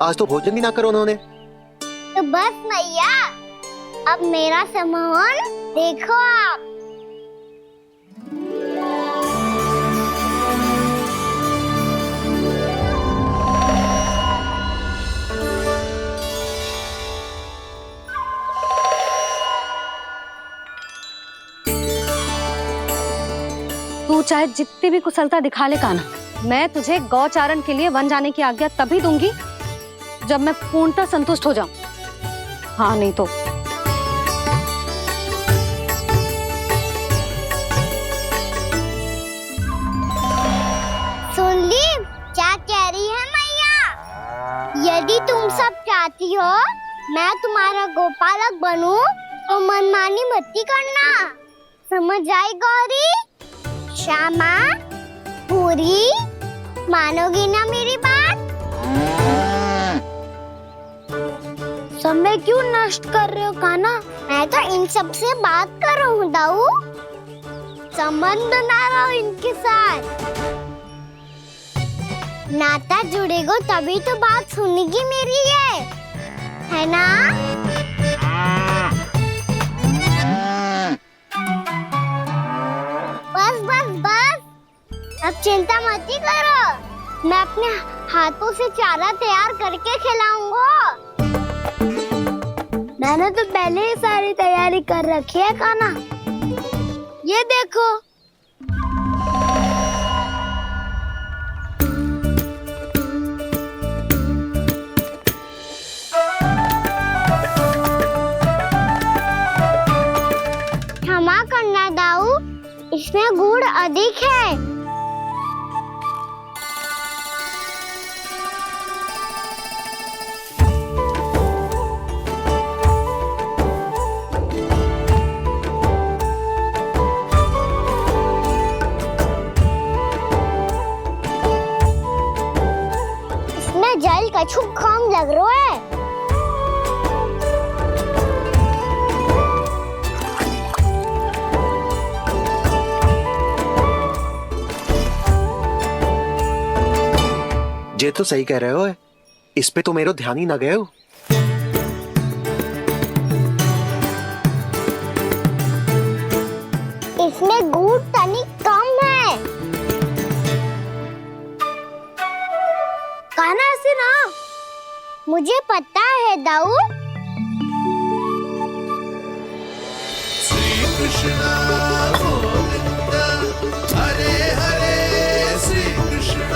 आज तो भोजन भी ना करो उन्होंने। तो बस मैया, अब मेरा सम्मान देखो आप। तू चाहे जितनी भी कुशलता दिखा ले कान्हा, मैं तुझे गौचारण के लिए वन जाने की आज्ञा तभी दूंगी जब मैं पूर्णतः संतुष्ट हो जाऊं। हाँ नहीं तो सुन ली क्या कह रही है मैया? यदि तुम सब चाहती हो मैं तुम्हारा गोपालक बनूं तो मनमानी मत करना, समझ आई गौरी? श्यामा, पूरी, मानोगी ना मेरी बात? समय क्यों नष्ट कर रहे हो कान्हा? मैं तो इन सब से बात कर रहा हूँ दाऊ, संबंध बना रहा हूँ इनके साथ। नाता जुड़ेगा तभी तो बात सुनेगी मेरी है ना? बस बस बस, अब चिंता मत ही करो, मैं अपने हाथों से चारा तैयार करके खिलाऊंगा। मैंने तो पहले ही सारी तैयारी कर रखी है कान्हा, ये देखो। क्षमा करना दाऊ, इसमें गुड़ अधिक है। जल कछु कम लग रहा है। ये तो सही कह रहे हो, इस पे तो मेरो ध्यान ही ना गए हो। इसमें गुड़ तनिक कम है। कहना ऐसे ना। मुझे पता है दाऊ। श्री कृष्ण गोविंद हरे हरे श्री कृष्ण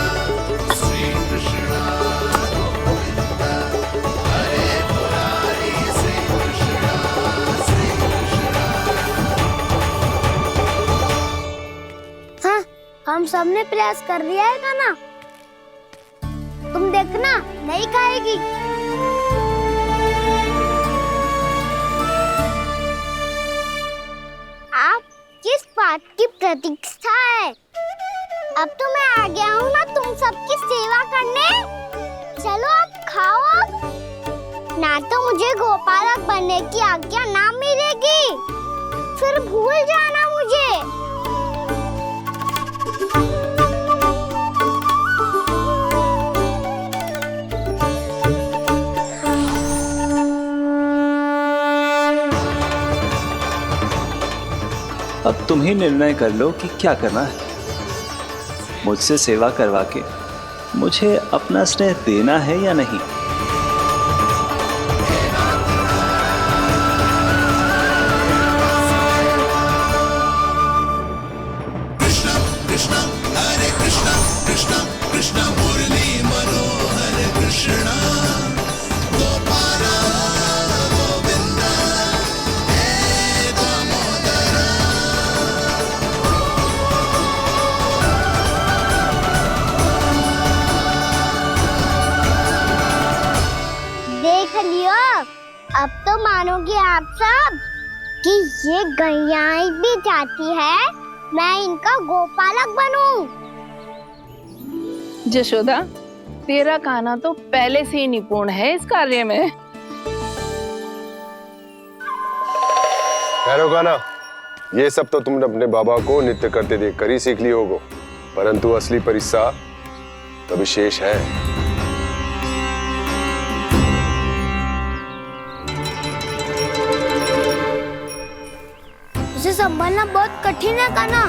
गोविंद हरे मुरारी श्री कृष्ण हाँ, हम सबने प्रयास कर लिया है का ना? तुम देखना नहीं खाएगी। आप किस बात की प्रतीक्षा है? अब तो मैं आ गया हूँ ना तुम सबकी सेवा करने। चलो अब खाओ अब। ना तो मुझे गोपालक बनने की आज्ञा ना मिलेगी, फिर भूल जाना मुझे। अब तुम ही निर्णय कर लो कि क्या करना है। मुझसे सेवा करवा के मुझे अपना स्नेह देना है या नहीं। कृष्ण कृष्ण हरे कृष्ण कृष्ण कृष्ण मुरली मनोहर कृष्ण गोपाल गोविंद हे दामोदर। देख लियो, अब तो मानोगे आप सब कि ये गैयाएं भी चाहती है मैं इनका गोपालक बनूं। जशोदा, तेरा कान्हा तो पहले से ही निपुण है इस कार्य में। ठहरो कान्हा, ये सब तो तुमने अपने बाबा को नृत्य करते देख कर ही सीख ली होगो, परंतु असली परिस्सा तो विशेष है। उसे संभालना बहुत कठिन है कान्हा।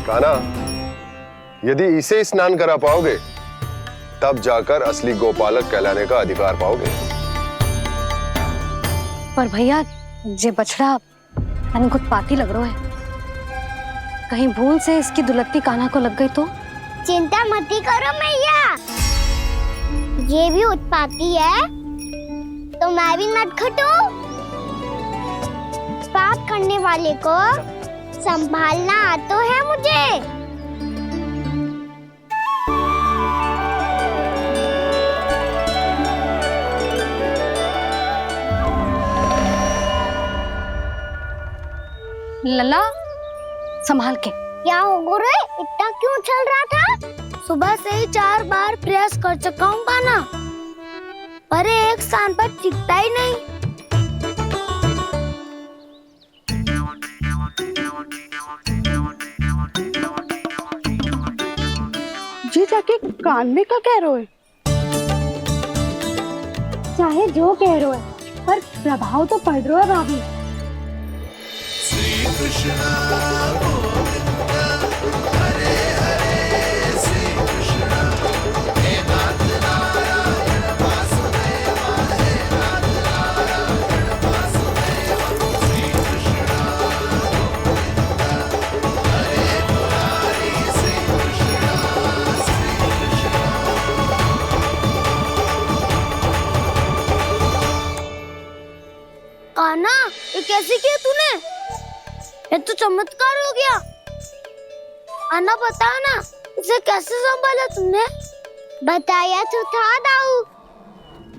कान्हा, यदि इसे स्नान करा पाओगे तब जाकर असली गोपालक कहलाने का अधिकार पाओगे। पर भैया ये बछड़ा मैंने उत्पाती लग रहा है, कहीं भूल से इसकी दुलत्ती कान्हा को लग गई तो? चिंता मत करो मैया, ये भी उत्पाती है तो मैं भी नटखट हूँ। पाप करने वाले को संभालना आता है मुझे। लला संभाल के। क्या हो गुरु, इतना क्यों चल रहा था? सुबह से ही 4 बार प्रयास कर चुका हूँ कान्हा, पर एक स्थान पर टिकता ही नहीं। जी जाके कान में का कह रहे? चाहे जो कह रहे है, पर प्रभाव तो पड़ रहा है भाभी। श्री कृष्ण गोविंद हरे हरे श्री कृष्ण हे नाथ नारायण वासुदेव हे नाथ नारायण वासुदेव। श्री कृष्ण गोविंद हरे मुरारी श्री कृष्ण कान्हा, ये कैसे किया तूने? ये तो चमत्कार हो गया। अन्ना बताओ ना, इसे कैसे संभाला तुमने? बताया तो था दाऊ।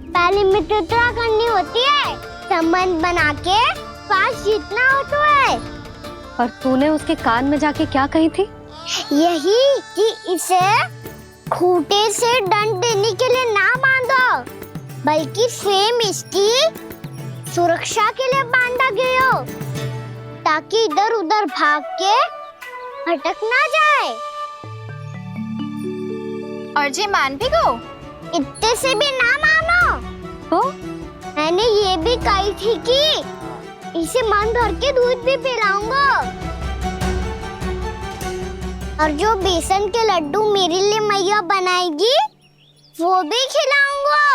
पहले मित्रता करनी होती है, संबंध बना के पास जीतना होता है। और तूने उसके कान में जाके क्या कही थी? यही कि इसे खूंटे से दंड देने के लिए ना बांधो, बल्कि स्वयं इसकी सुरक्षा के लिए बांधा गया हो, ताकि इधर उधर भाग के भटक ना जाए। और जी मान भी गो? इतने से भी ना मानो तो मैंने ये भी कही थी कि इसे मन भर के दूध भी पिलाऊंगा, और जो बेसन के लड्डू मेरे लिए मैया बनाएगी वो भी खिलाऊंगा।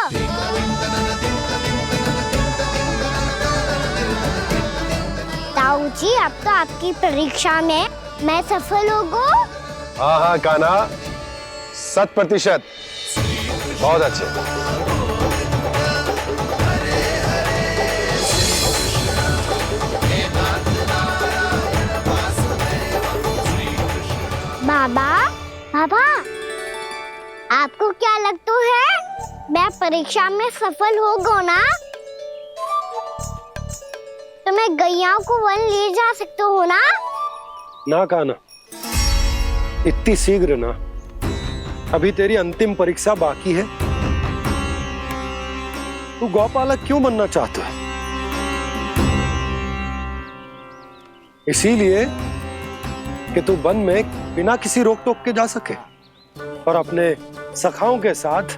ताऊ जी, अब तो आपकी परीक्षा में मैं सफल होगा। हाँ हाँ कान्हा, 100%। बहुत अच्छे। बाबा, बाबा, आपको क्या लगता है मैं परीक्षा में सफल होगा ना? तो मैं गैया को वन ले जा सकता हूँ ना? ना कान्हा, इतनी शीघ्र ना। अभी तेरी अंतिम परीक्षा बाकी है। तू गौपालक क्यों बनना चाहता है? इसीलिए कि तू वन में बिना किसी रोक टोक के जा सके और अपने सखाओं के साथ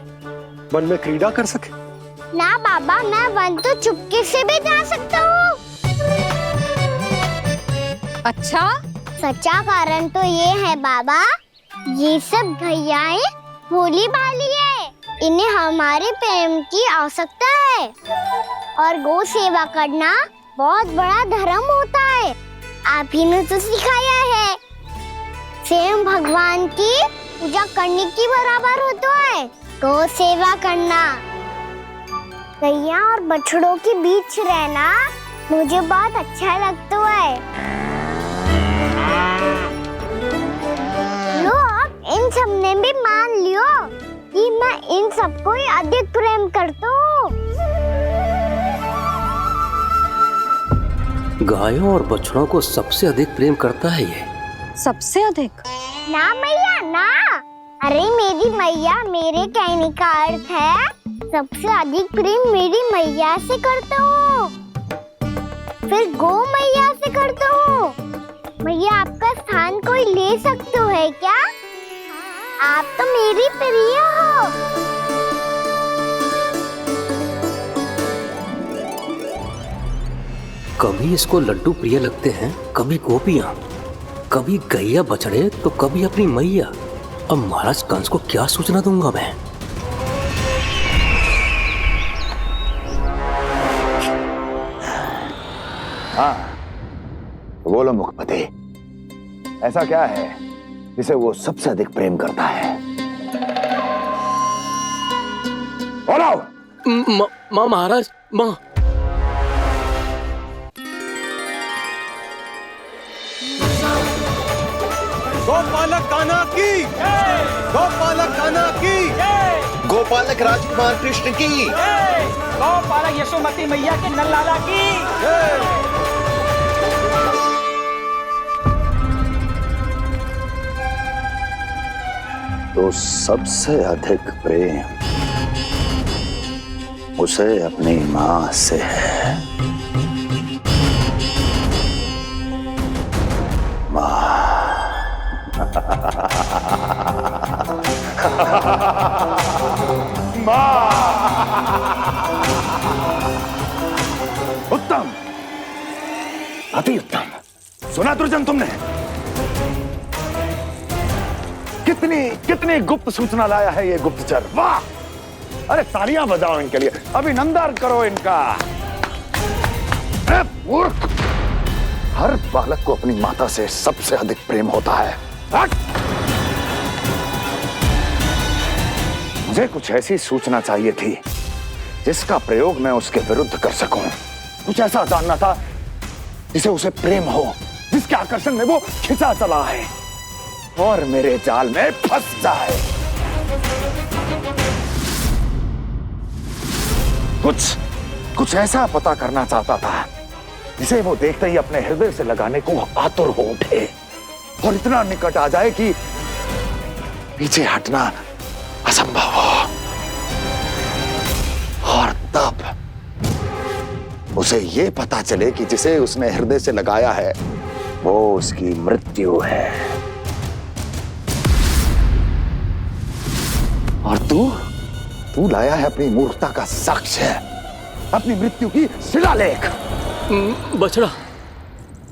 वन में क्रीड़ा कर सके। ना बाबा, मैं वन तो चुपके से भी जा सकता हूँ। अच्छा? सच्चा कारण तो ये है बाबा, ये सब गैयाएं भोली भाली है, इन्हें हमारे प्रेम की आवश्यकता है, और गौ सेवा करना बहुत बड़ा धर्म होता है। आप ही ने तो सिखाया है, स्वयं भगवान की पूजा करने की बराबर होता है गौ सेवा करना। गैया और बछड़ों के बीच रहना मुझे बहुत अच्छा लगता है। लो, इन सब ने भी मान लियो कि मैं इन सबको ही अधिक प्रेम करता हूँ। गायों और बछड़ों को सबसे अधिक प्रेम करता है ये। सबसे अधिक? ना मैया ना, अरे मेरी मैया, मेरे कहने का अर्थ है सबसे अधिक प्रेम मेरी मैया से करता हूँ, फिर गौ मैया से करता हूँ। मैया, आपका स्थान कोई ले सकते है क्या? आप तो मेरी प्रिय हो। कभी इसको लड्डू प्रिय लगते हैं, कभी गोपियां, कभी गैया बछड़े, तो कभी अपनी मैया। अब महाराज कंस को क्या सूचना दूंगा मैं? हाँ, बोलो मुखपति, ऐसा क्या है जिसे वो सबसे अधिक प्रेम करता है? बोलो। माँ महाराज, माँ। गोपालक कान्हा की, गोपालक कान्हा की, गोपालक राजकुमार कृष्ण की, गौपालक यशोमती मैया के नल्लाला की। तो सबसे अधिक प्रेम उसे अपनी माँ से है। माँ। उत्तम, अति उत्तम। सुना दुर्जन तुमने? कितनी कितनी गुप्त सूचना लाया है ये गुप्तचर। वाह! अरे तालियां बजाओ इनके लिए, अभिनंदन करो इनका। मूर्ख, हर बालक को अपनी माता से सबसे अधिक प्रेम होता है। मुझे कुछ ऐसी सूचना चाहिए थी जिसका प्रयोग मैं उसके विरुद्ध कर सकूं। कुछ ऐसा जानना था जिसे उसे प्रेम हो, जिसके आकर्षण में वो खिंचा चला है और मेरे जाल में फंस जाए। कुछ ऐसा पता करना चाहता था जिसे वो देखते ही अपने हृदय से लगाने को आतुर हो उठे और इतना निकट आ जाए कि पीछे हटना असंभव हो। और तब उसे ये पता चले कि जिसे उसने हृदय से लगाया है वो उसकी मृत्यु है। और तू लाया है अपनी मूर्खता का साक्ष्य, अपनी मृत्यु की शिलालेख। बछड़ा।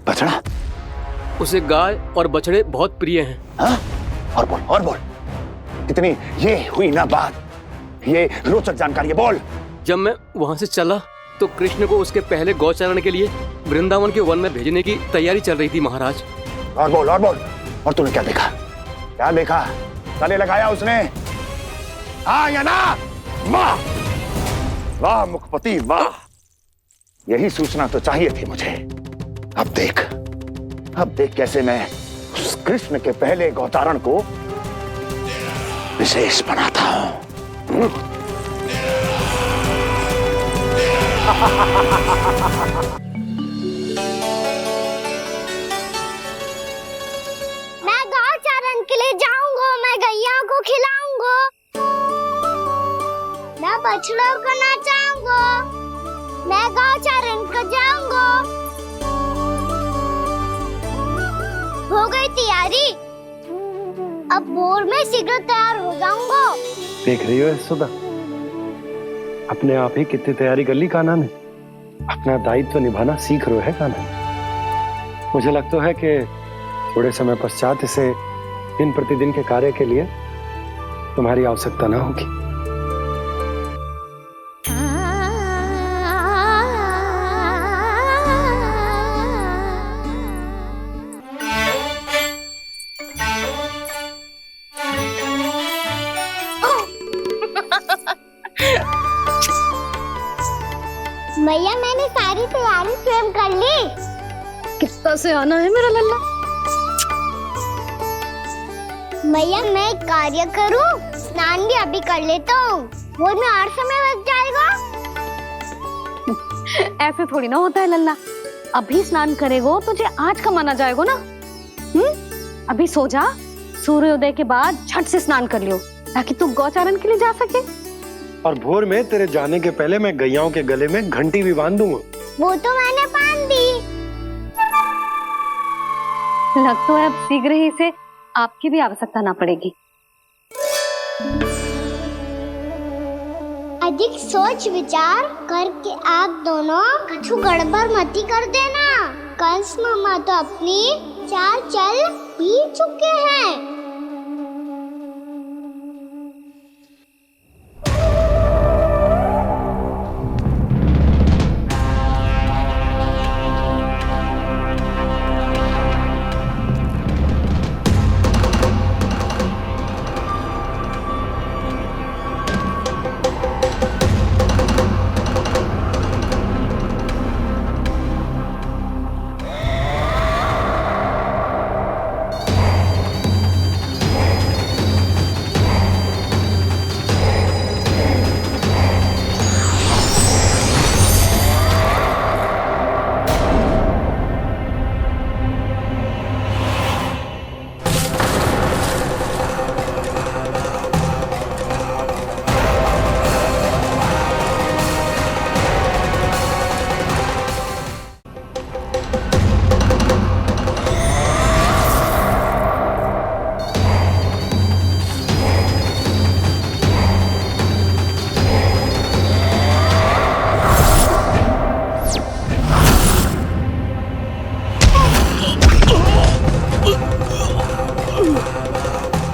बछड़ा? उसे गाय और बछड़े बहुत प्रिय हैं। हाँ? और बोल कितनी ये हुई ना बात, ये रोचक जानकारी बोल। जब मैं वहां से चला तो कृष्ण को उसके पहले गौचारण के लिए वृंदावन के वन में भेजने की तैयारी चल रही थी महाराज। और बोल और तूने क्या देखा? गले लगाया उसने? हाँ या ना? वाह वाह मुखपति वाह, यही सूचना तो चाहिए थी मुझे। अब देख कैसे मैं उस कृष्ण के पहले गौतारण को विशेष बनाता हूं। मैं गौचारण के लिए जाऊंगा, मैं गैया को खिलाऊंगा, मैं बछड़ों को नचाऊंगा, मैं गौचारण को जाऊंगा। हो गई तैयारी, अब भोर में शीघ्र तैयार हो जाऊंगा। देख रही हो यशोदा, अपने आप ही कितनी तैयारी कर ली कान्हा ने। अपना दायित्व निभाना सीख रहे है कान्हा। मुझे लगता है कि थोड़े समय पश्चात इसे दिन प्रतिदिन के कार्य के लिए तुम्हारी आवश्यकता ना होगी। भैया मैंने सारी तैयारी स्वयं कर ली। कितना से आना है मेरा लल्ला? भैया मैं एक कार्य करूं, स्नान भी अभी कर लेता हूँ, वो में और समय लग जाएगा। ऐसे थोड़ी ना होता है लल्ला, अभी स्नान करेगो तुझे आज का माना जाएगा ना। अभी सो जा, सूर्योदय के बाद झट से स्नान कर लियो ताकि तू गौचारण के लिए जा सके। और भोर में तेरे जाने के पहले मैं गैयाओं के गले में घंटी भी बांध दूंगा। वो तो मैंने बांध दी। लग तो है अब शीघ्र ही से आपकी भी आवश्यकता ना पड़ेगी। अधिक सोच विचार करके आप दोनों कछु गड़बड़ मती कर देना। कंस मामा तो अपनी चाल चल पी चुके हैं।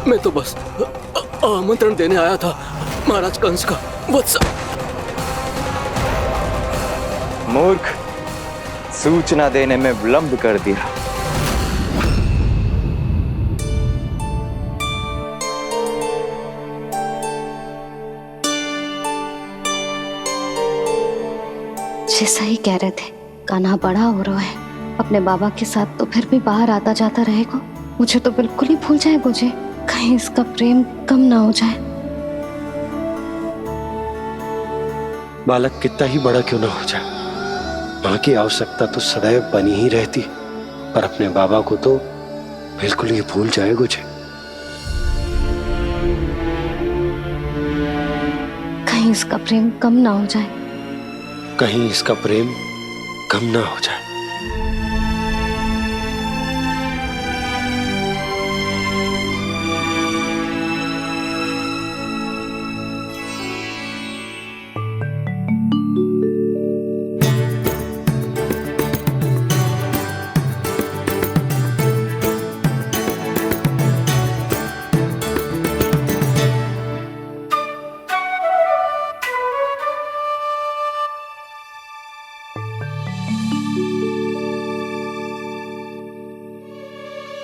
मैं तो बस आमंत्रण देने आया था महाराज कंस का। वत्स मूर्ख, सूचना देने में विलंब कर दिया। जैसा ही कह रहे थे, कान्हा बड़ा हो रहा है, अपने बाबा के साथ तो फिर भी बाहर आता जाता रहेगा। मुझे तो बिल्कुल ही भूल जाए, मुझे कहीं इसका प्रेम कम ना हो जाए। बालक कितना ही बड़ा क्यों ना हो जाए, माँ की आवश्यकता तो सदैव बनी ही रहती, पर अपने बाबा को तो बिल्कुल ही भूल जाए मुझे। इसका प्रेम कम ना हो जाए। कहीं इसका प्रेम कम ना हो जाए।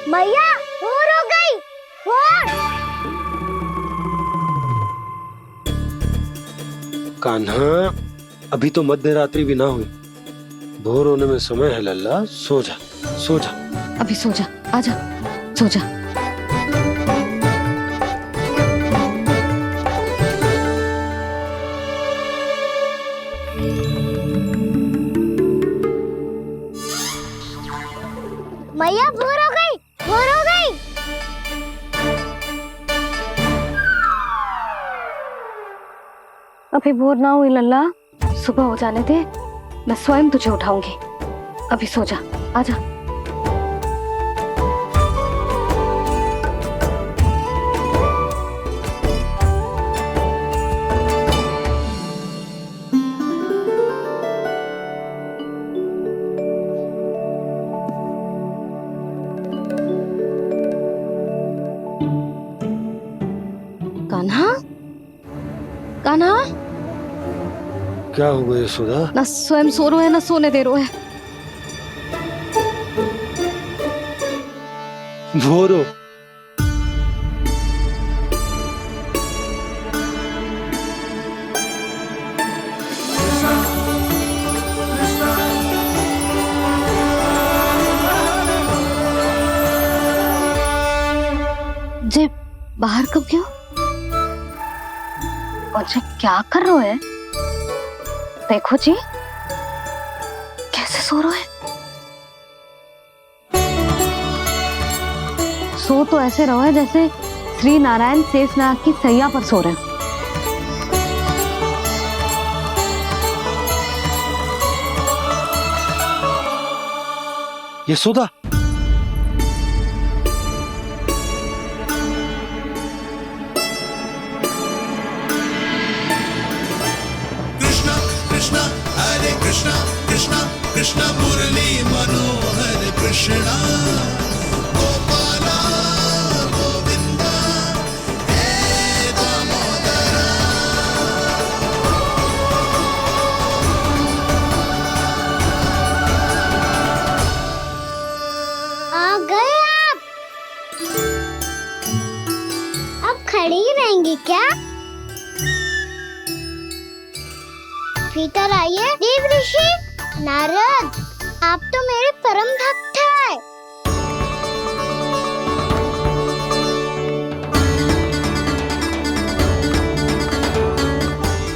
भैया भोर हो गई। भोर। कान्हा, अभी तो मध्य रात्रि भी ना हुई। भोर होने में समय है लल्ला, सो जा सो जा। अभी सो जा, आजा सो जा। भैया भोर हो गई। भोर हो गई। अभी भोर ना हुई लल्ला, सुबह हो जाने दे, मैं स्वयं तुझे उठाऊंगी। अभी सो जा, आजा। कान्हा, कान्हा, क्या हो गया सुधा? ना स्वयं सो रो है ना सोने दे रो है। भोरो, जे बाहर कब गयो? और जे क्या कर रहे है? देखो जी, कैसे सो रहे है। सो तो ऐसे रहो है जैसे श्री नारायण शेषनाग की सैया पर सो रहे हैं। यशोदा, कृष्णा कृष्णा हरे कृष्णा कृष्णा कृष्णा मुरली मनोहर कृष्णा गोपाला गोविंदा हे दामोदरा। आ गए आप। अब खड़ी रहेंगी क्या? भीतर आइए। देव ऋषि नारद, आप तो मेरे परम भक्त हैं।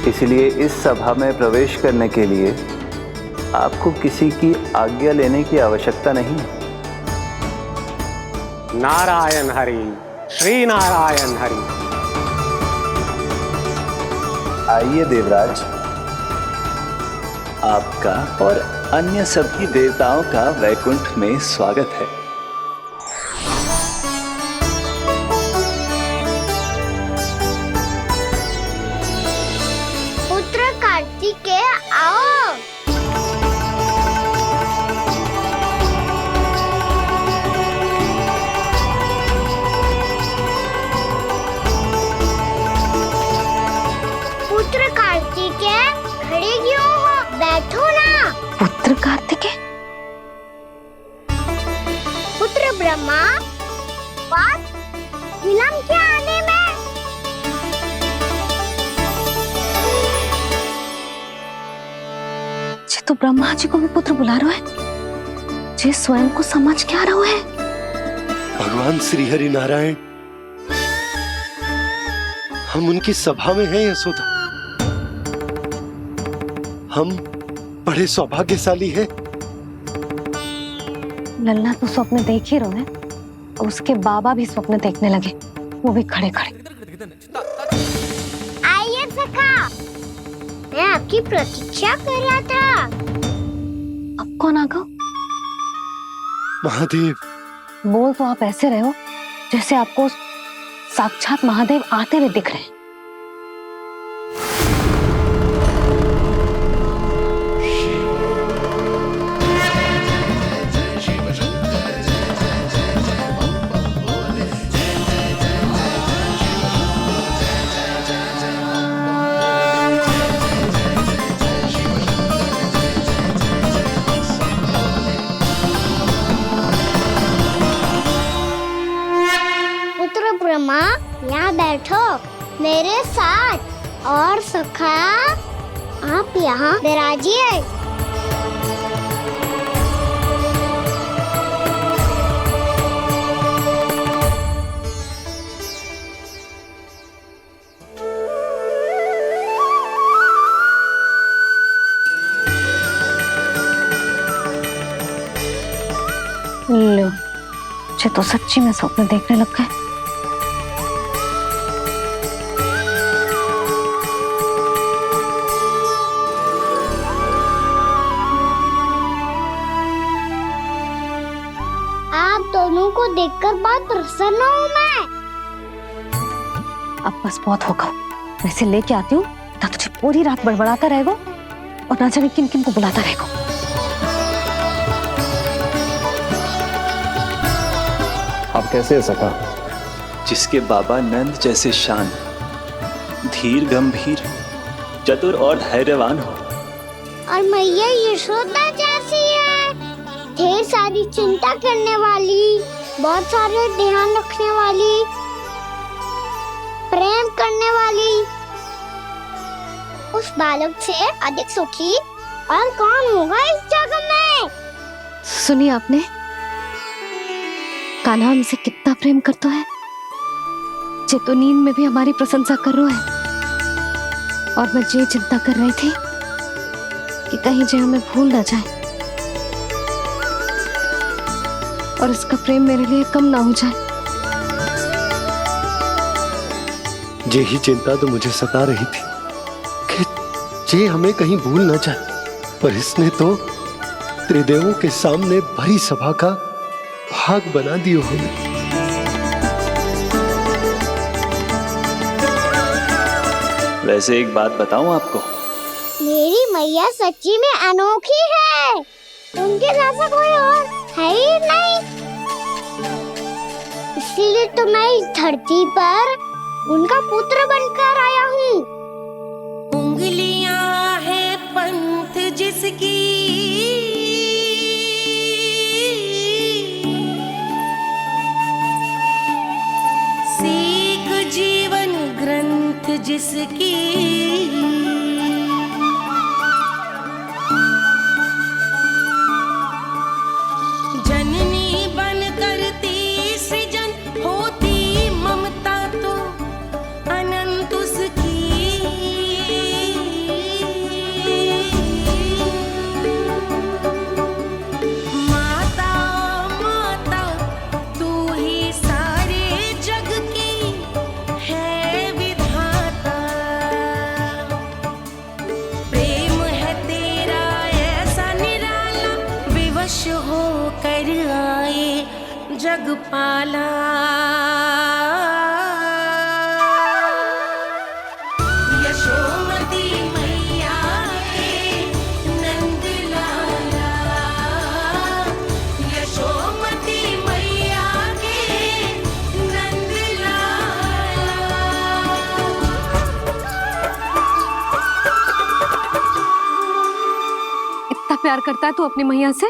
इसलिए इस सभा में प्रवेश करने के लिए आपको किसी की आज्ञा लेने की आवश्यकता नहीं। नारायण हरि, श्री नारायण हरि। आइए देवराज, आपका और अन्य सभी देवताओं का वैकुंठ में स्वागत है। पुत्र कार्तिकेय आओ। पुत्र कार्तिकेय खड़े क्यों हो? बैठो ना। पुत्र कार्तिकेय? पुत्र ब्रह्मा, बात विलंब क्या आने में? जे तो ब्रह्मा जी को भी पुत्र बुला रहा है, जे स्वयं को समझ क्या रहा है। भगवान श्री हरि नारायण, हम उनकी सभा में हैं यशोदा। हम बड़े सौभाग्यशाली हैं। लल्ला तो स्वप्न देख ही रहे हैं, और उसके बाबा भी स्वप्न देखने लगे, वो भी खड़े खड़े। आइए सखा, मैं आपकी प्रतीक्षा कर रहा था। अब कौन आ गया? महादेव। बोल तो आप ऐसे रहे हो जैसे आपको साक्षात महादेव आते हुए दिख रहे हैं। पुत्र ब्रह्मा, यहाँ बैठो मेरे साथ। और सखा, आप यहाँ विराजिए। लो, मुझे तो सच्ची में स्वप्न देखने लग गए। आप दोनों को देखकर बहुत प्रसन्न हूँ मैं। अब बस बहुत होगा। वैसे लेके आती हूँ तो तुझे पूरी रात बड़बड़ाता रहेगा और ना जाने किन किन को बुलाता रहेगा। आप कैसे है सखा? जिसके बाबा नंद जैसे शान, धीर गंभीर, चतुर और धैर्यवान हो। और मैया यशोदा जैसी है, ढेर सारी चिंता करने वाली, बहुत सारे ध्यान रखने वाली, प्रेम करने वाली। उस बालक से अधिक सुखी और कौन होगा इस जग में? सुनिए आपने, कान्हा हमसे कितना प्रेम करता है। जे तो नींद में भी हमारी प्रशंसा कर रहा है। और मैं ये चिंता कर रही थी कि कहीं जे हमें भूल ना जाए और इसका प्रेम मेरे लिए कम ना हो जाए। यही चिंता तो मुझे सता रही थी कि जे हमें कहीं भूल ना जाए, पर इसने तो त्रिदेवों के सामने भरी सभा का भाग बना दियो हमें। वैसे एक बात बताऊं आपको, मेरी मैया सच्ची में अनोखी है। उनके जैसा कोई और है ही नहीं। इसीलिए तो मैं इस धरती पर उनका पुत्र बनकर आया हूँ। उंगलियां है पंथ जिसकी, सीख जीवन ग्रंथ जिसकी, जननी बन करती सृजन होती ममता तो अनंत उसकी। माता माता तू ही सारे जग की है विधाता। प्रेम है तेरा ऐसा निराला, विवश हो कर आए जग पाला। यशोमती मैया के नंद लाला, यशोमती मैया के नंद लाला। इतना प्यार करता है तू अपनी मैया से?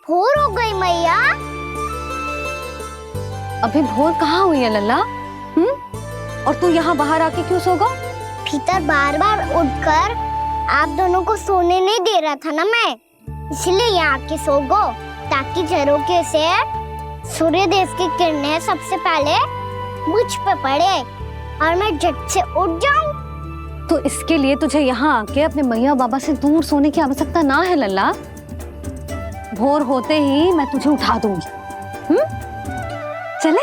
भोर हो गई मैया। अभी भोर कहाँ हुई है लल्ला? और तू यहाँ बाहर आके क्यों सो गया? भीतर बार बार उठकर आप दोनों को सोने नहीं दे रहा था ना मैं, इसलिए यहाँ आके सो गो, ताकि झरोखे से सूर्य देव की किरणें सबसे पहले मुझ पे पड़े और मैं झट से उठ जाऊं। तो इसके लिए तुझे यहाँ आके अपने मैया बाबा से दूर सोने की आवश्यकता ना है लल्ला। भोर होते ही मैं तुझे उठा दूंगी। चले?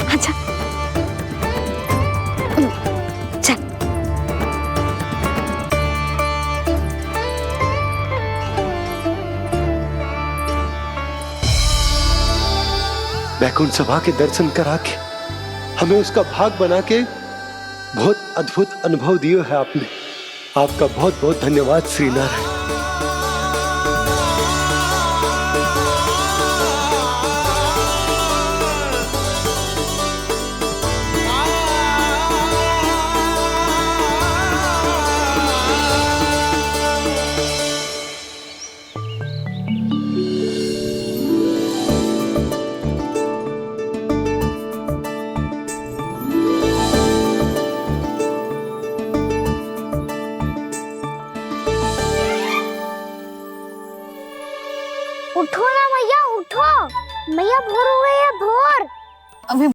अच्छा चल। वैकुंठ सभा के दर्शन करा के हमें उसका भाग बना के बहुत अद्भुत अनुभव दिए है आपने। आपका बहुत बहुत धन्यवाद श्री नारायण। उठो ना भैया, उठो। मैया भोर हो गई है, भोर। अभी